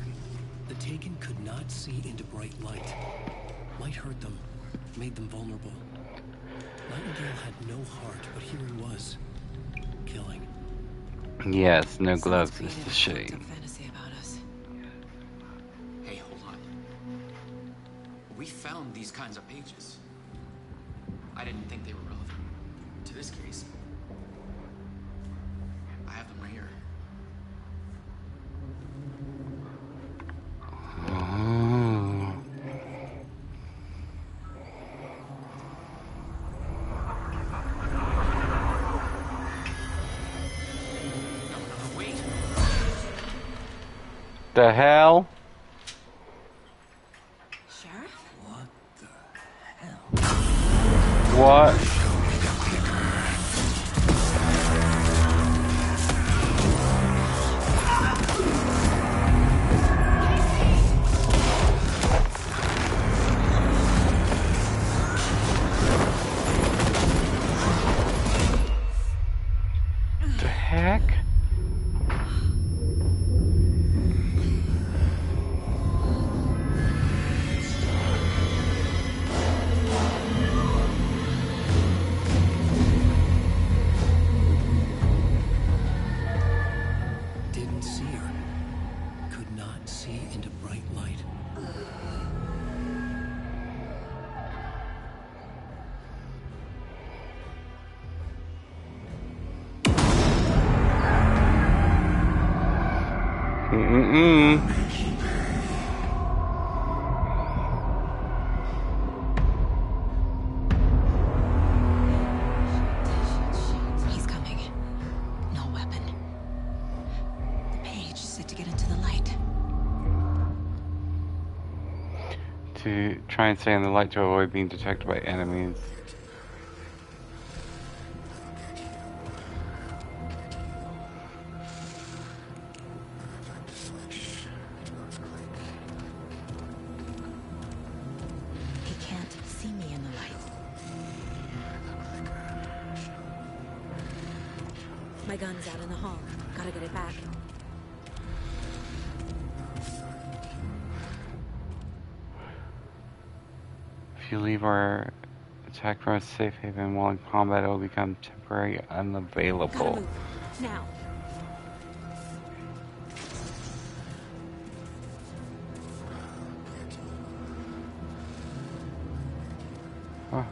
The Taken could not see into bright light. Light hurt them, made them vulnerable. Nightingale had no heart, but here he was, killing. Yes, no gloves is the shame. Fantasy about us. Hey, hold on. We found these kinds of pages. I didn't think they were relevant to this case. I have them right here. The hell? Sheriff? What the hell? What? The heck? Didn't see her. Could not see into bright light. He's coming. No weapon. The page set to get into the light. To try and stay in the light to avoid being detected by enemies. He can't see me in the light. My gun's out in the hall. Gotta get it back. If you leave our attack from a safe haven while in combat, it will become temporarily Gotta unavailable. move. Now. Oh.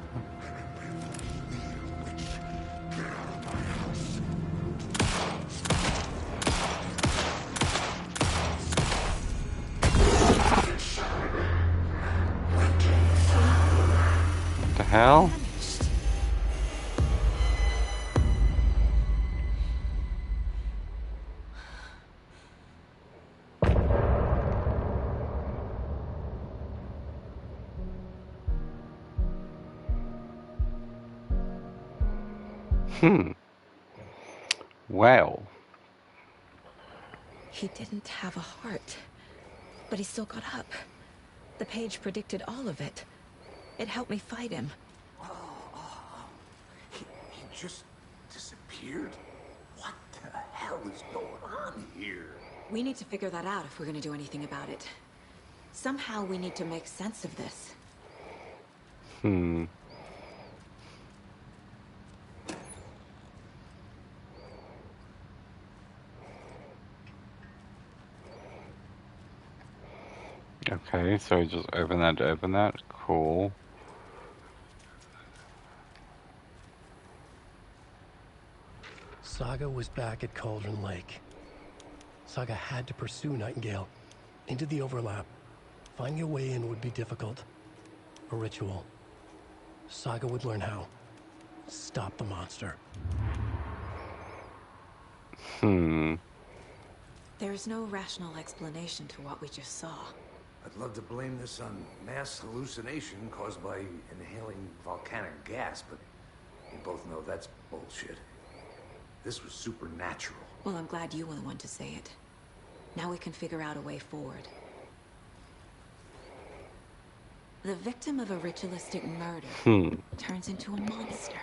What the hell? Well. He didn't have a heart, but he still got up. The page predicted all of it. It helped me fight him. He just disappeared? What the hell is going on here? We need to figure that out if we're gonna do anything about it. Somehow we need to make sense of this. Okay, so just open that to open that. Cool. Saga was back at Cauldron Lake. Saga had to pursue Nightingale into the overlap. Finding a way in would be difficult. A ritual. Saga would learn how. Stop the monster. There's no rational explanation to what we just saw. I'd love to blame this on mass hallucination caused by inhaling volcanic gas, but we both know that's bullshit. This was supernatural. Well, I'm glad you were the one to say it. Now we can figure out a way forward. The victim of a ritualistic murder turns into a monster.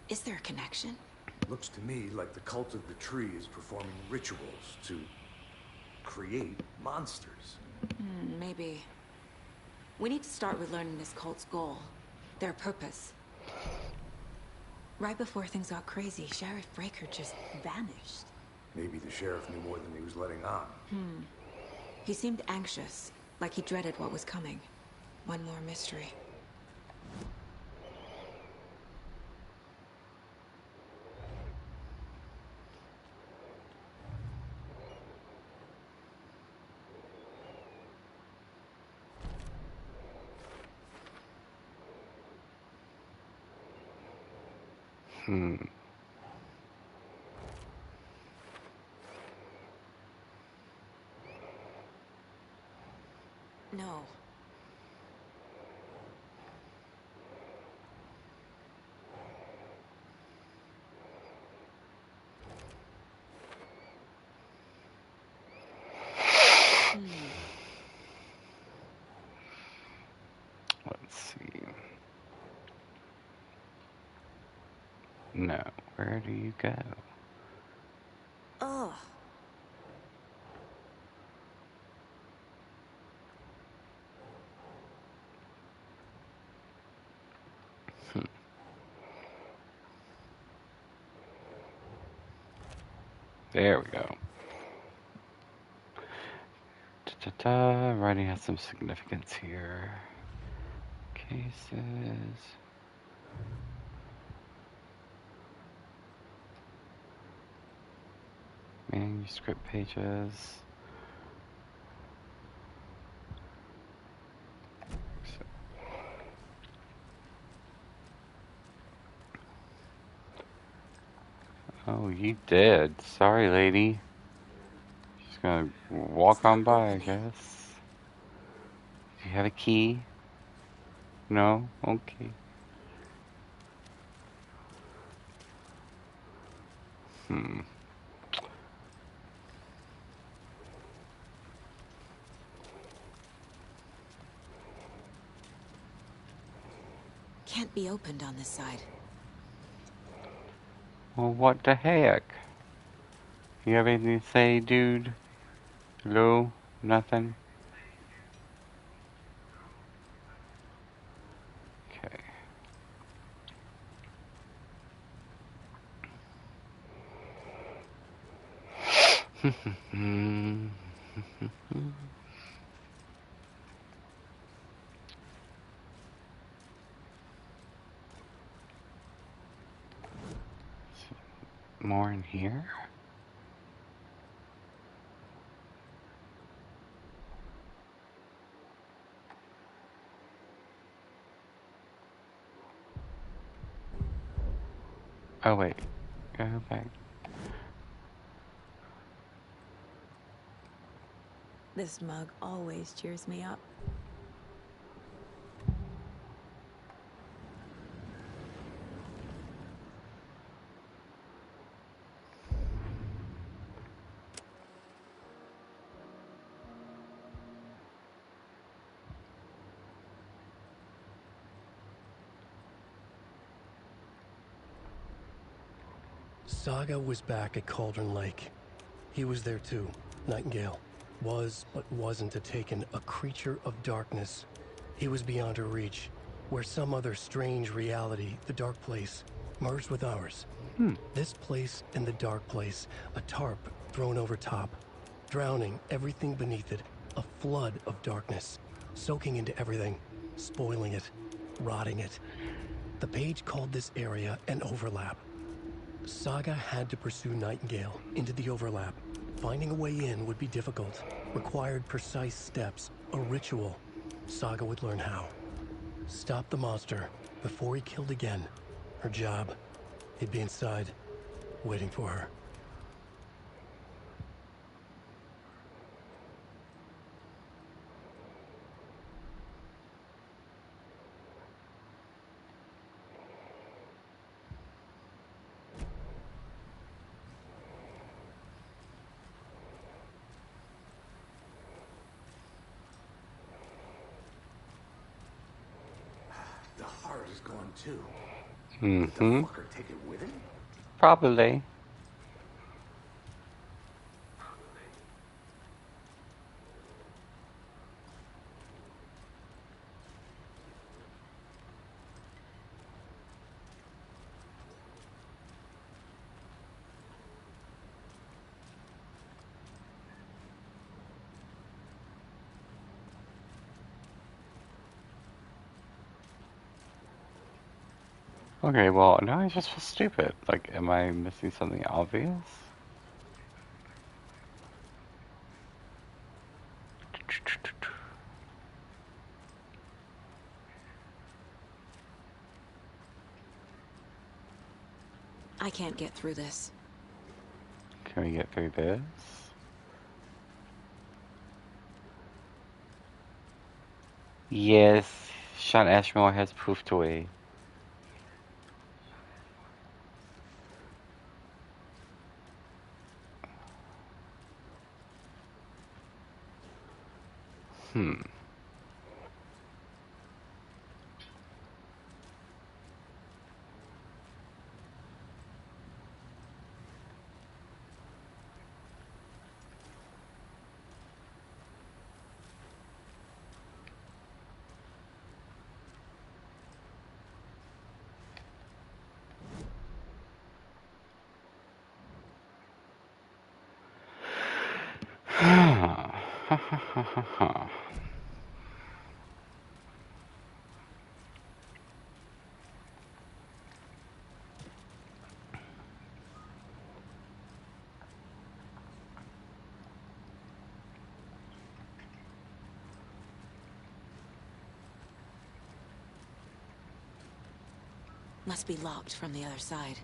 Is there a connection? Looks to me like the cult of the tree is performing rituals to create monsters. Maybe. We need to start with learning this cult's goal. Their purpose. Right before things got crazy, Sheriff Breaker just vanished. Maybe the sheriff knew more than he was letting on. He seemed anxious, like he dreaded what was coming. One more mystery. No. Let's see. No. Where do you go? Ugh. There we go. Ta-ta-ta. Writing has some significance here. Cases. Manuscript pages. Oh, you did. Sorry, lady. Just gonna walk on by, I guess. Do you have a key? No? Okay. Can't be opened on this side. Well, what the heck? You have anything to say, dude? Hello? Nothing? Okay. More in here? Oh, wait. Go back. This mug always cheers me up. Saga was back at Cauldron Lake. He was there too, Nightingale. Was, but wasn't a Taken, a creature of darkness. He was beyond her reach, where some other strange reality, the Dark Place, merged with ours. This place and the Dark Place, a tarp thrown over top, drowning everything beneath it, a flood of darkness, soaking into everything, spoiling it, rotting it. The page called this area an overlap. Saga had to pursue Nightingale into the overlap. Finding a way in would be difficult, required precise steps, a ritual. Saga would learn how. Stop the monster before he killed again. Her job. He'd be inside, waiting for her. The heart is gone too. Did the fucker take it with him? Probably. Okay, well, now I just feel stupid. Like, am I missing something obvious? I can't get through this. Can we get through this? Yes, Sean Ashmore has poofed away. Must be locked from the other side.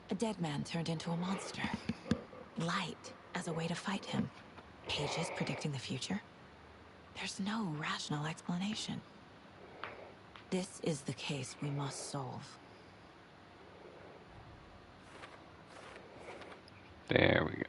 A dead man turned into a monster. Light as a way to fight him. Pages predicting the future. There's no rational explanation. This is the case we must solve. There we go.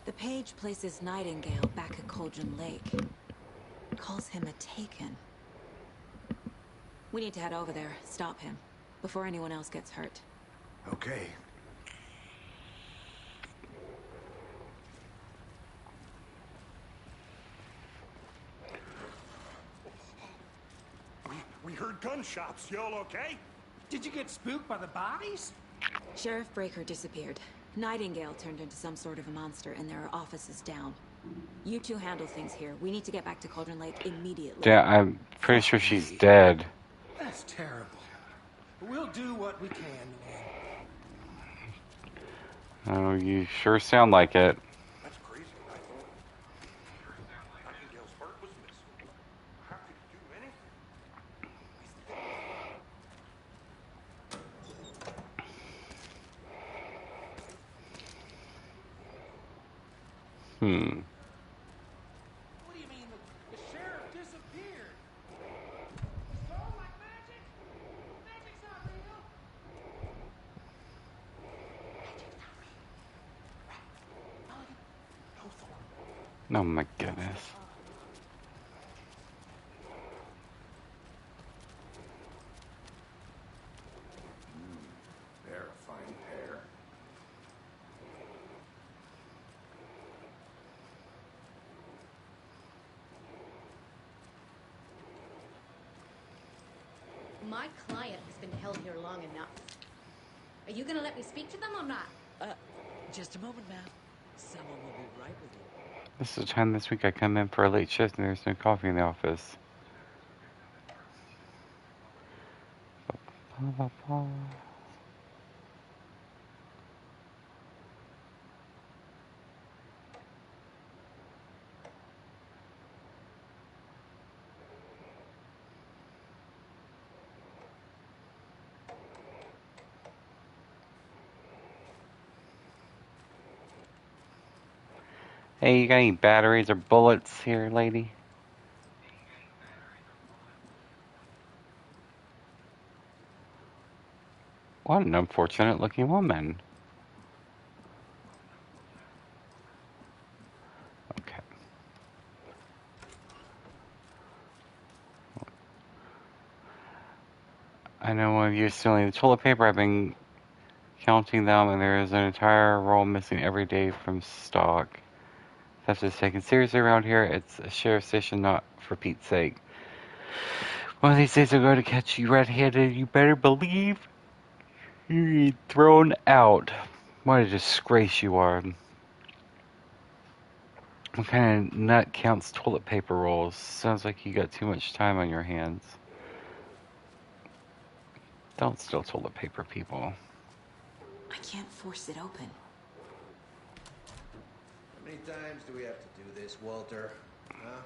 The page places Nightingale back at Colgan Lake. Calls him a Taken. We need to head over there, stop him, before anyone else gets hurt. Okay. heard gunshots. Y'all okay? Did you get spooked by the bodies? Sheriff Breaker disappeared. Nightingale turned into some sort of a monster, and there are offices down. You two handle things here. We need to get back to Cauldron Lake immediately. Yeah, I'm pretty sure she's dead. That's terrible. We'll do what we can, man. Oh, you sure sound like it. That's crazy. I thought Nightingale's heart was missing. How could he do anything? What do you mean the sheriff disappeared? Stole like magic? Magic's not real. Oh my goodness. They're a fine pair. My client has been held here long enough. Are you gonna let me speak to them or not? Just a moment, ma'am. Someone will be right with you. This is the time this week I come in for a late shift and there's no coffee in the office. Hey, you got any batteries or bullets here, lady? What an unfortunate looking woman. Okay. I know one of you is stealing the toilet paper. I've been counting them, and there is an entire roll missing every day from stock. Theft is taken seriously around here. It's a sheriff's station, not for Pete's sake. One of these days I'm going to catch you red-handed. You better believe you're getting thrown out. What a disgrace you are. What kind of nut counts toilet paper rolls? Sounds like you got too much time on your hands. Don't steal toilet paper, people. I can't force it open. How many times do we have to do this, Walter? Huh?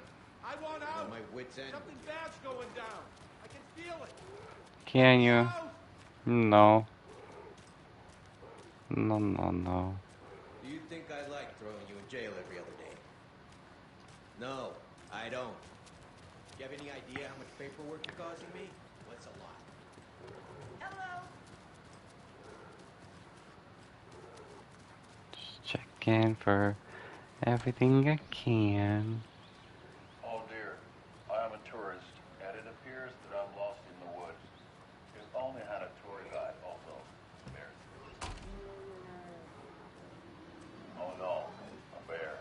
I want out. My wits end. Something bad's going down. I can feel it. Can you? No. No. Do you think I like throwing you in jail every other day? No, I don't. Do you have any idea how much paperwork you're causing me? What's a lot? Hello. Just checking for everything I can. Oh dear, I am a tourist, and it appears that I'm lost in the woods. If only had a tour guide also. Bear. Oh no, a bear.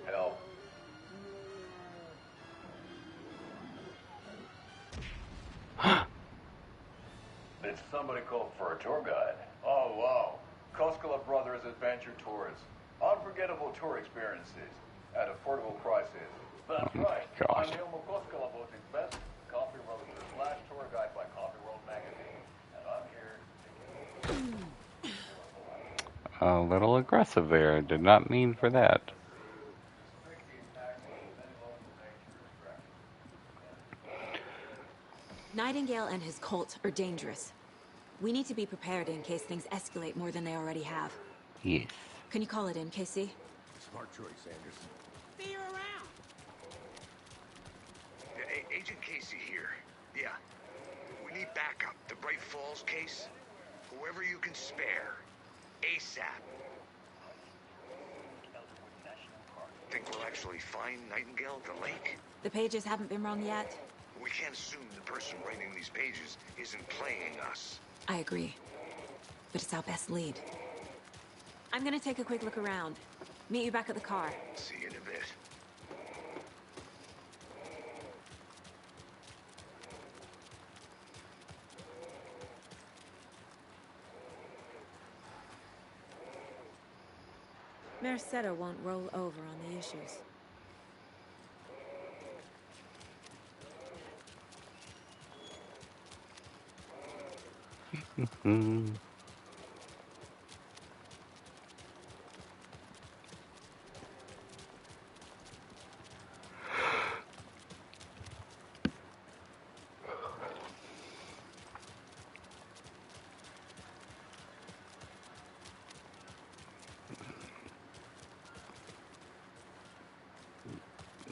Help. Did somebody call for a tour guide? Oh wow. Koskela Brothers Adventure Tours. Unforgettable tour experiences at affordable prices. That's right. gosh. I'm Hilmo Koskela, Boating's best coffee roaster slash tour guide by Coffee World Magazine. And I'm here. A little aggressive there. Did not mean for that. Nightingale and his cult are dangerous. We need to be prepared in case things escalate more than they already have. Yes. Can you call it in, Casey? Smart choice, Anderson. Be around. Agent Casey here. Yeah. We need backup. The Bright Falls case. Whoever you can spare. ASAP. Think we'll actually find Nightingale at the lake? The pages haven't been wrong yet. We can't assume the person writing these pages isn't playing us. I agree. But it's our best lead. I'm gonna take a quick look around. Meet you back at the car. See you in a bit. Merced won't roll over on the issues.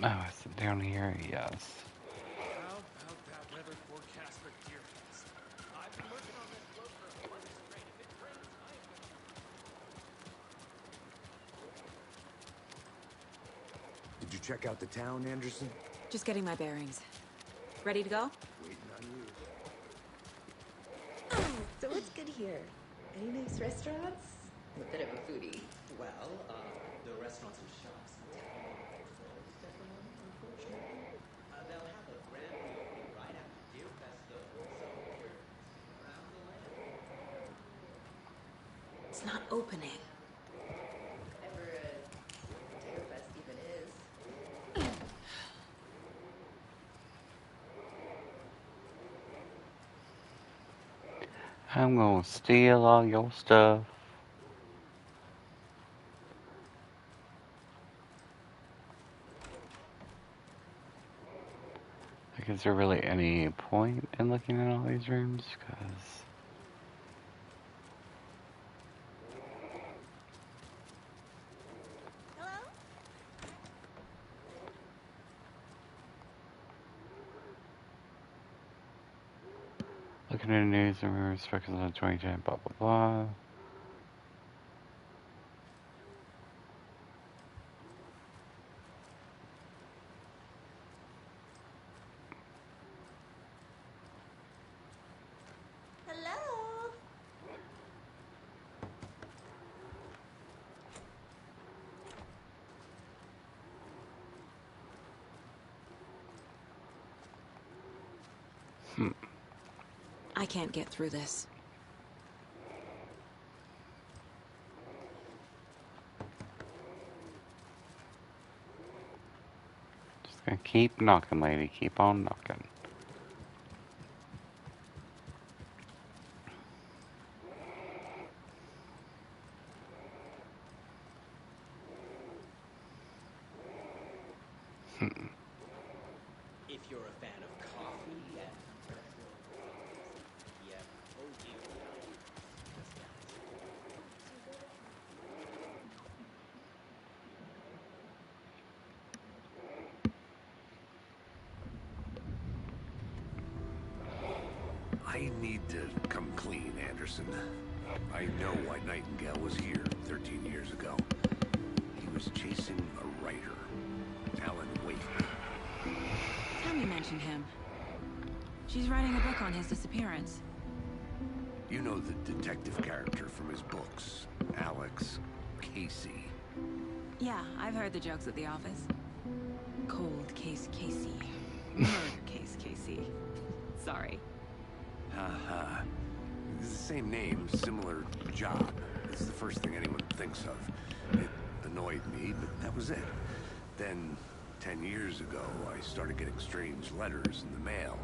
Oh, is it down here? Yes. How about that weather forecast for Deerfest? I've been working on this float for a month straight. If it rains, I am gonna... Did you check out the town, Anderson? Just getting my bearings. Ready to go? Waiting on you. So what's good here? Any nice restaurants? I'm a bit of a foodie. Well, the restaurants and shops in town are closed at the moment, unfortunately. They'll have a grand reopening right after Deerfest, though, so if you're around the land. It's not opening. Whatever Deerfest even is. I'm gonna steal all your stuff. Like, is there really any point in looking at all these rooms? Because... Looking at the news and rumors, focus on 2010, blah, blah, blah. Hello? I can't get through this. Just gonna keep knocking, lady. Keep on knocking. If you're a fan of coffee and retro yeah, oh dear, I need to come clean, Anderson. I know why Nightingale was here 13 years ago. He was chasing a writer, Alan Wake. Tammy mentioned him. She's writing a book on his disappearance. You know the detective character from his books, Alex Casey. Yeah, I've heard the jokes at the office. Cold case Casey. Murder case Casey. Sorry. Haha. It's the same name, similar job. It's the first thing anyone thinks of. It annoyed me, but that was it. Then, 10 years ago, I started getting strange letters in the mail.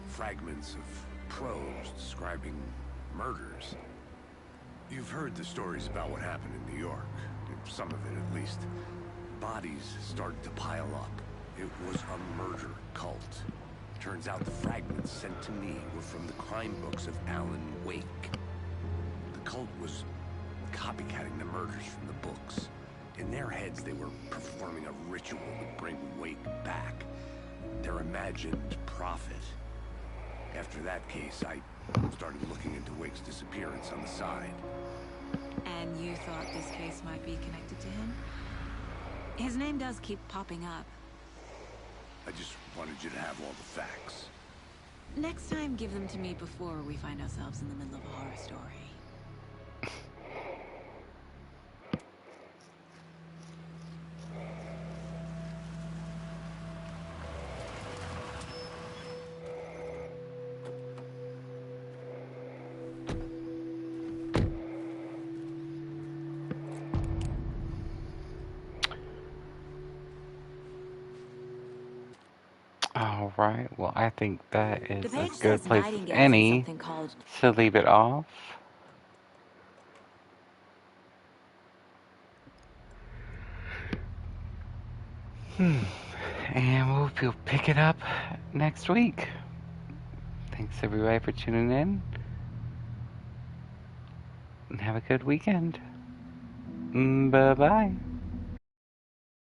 Fragments of prose describing murders. You've heard the stories about what happened in New York. Some of it, at least. Bodies started to pile up. It was a murder cult. Turns out the fragments sent to me were from the crime books of Alan Wake. The cult was copycatting the murders from the books. In their heads, they were performing a ritual to bring Wake back. Their imagined prophet. After that case, I started looking into Wake's disappearance on the side. And you thought this case might be connected to him? His name does keep popping up. I just wanted you to have all the facts. Next time, give them to me before we find ourselves in the middle of a horror story. Alright, well, I think that The is a page good says place, if Nightingale's in any, something called... to leave it off. And we'll pick it up next week. Thanks everybody for tuning in. And have a good weekend. Bye-bye.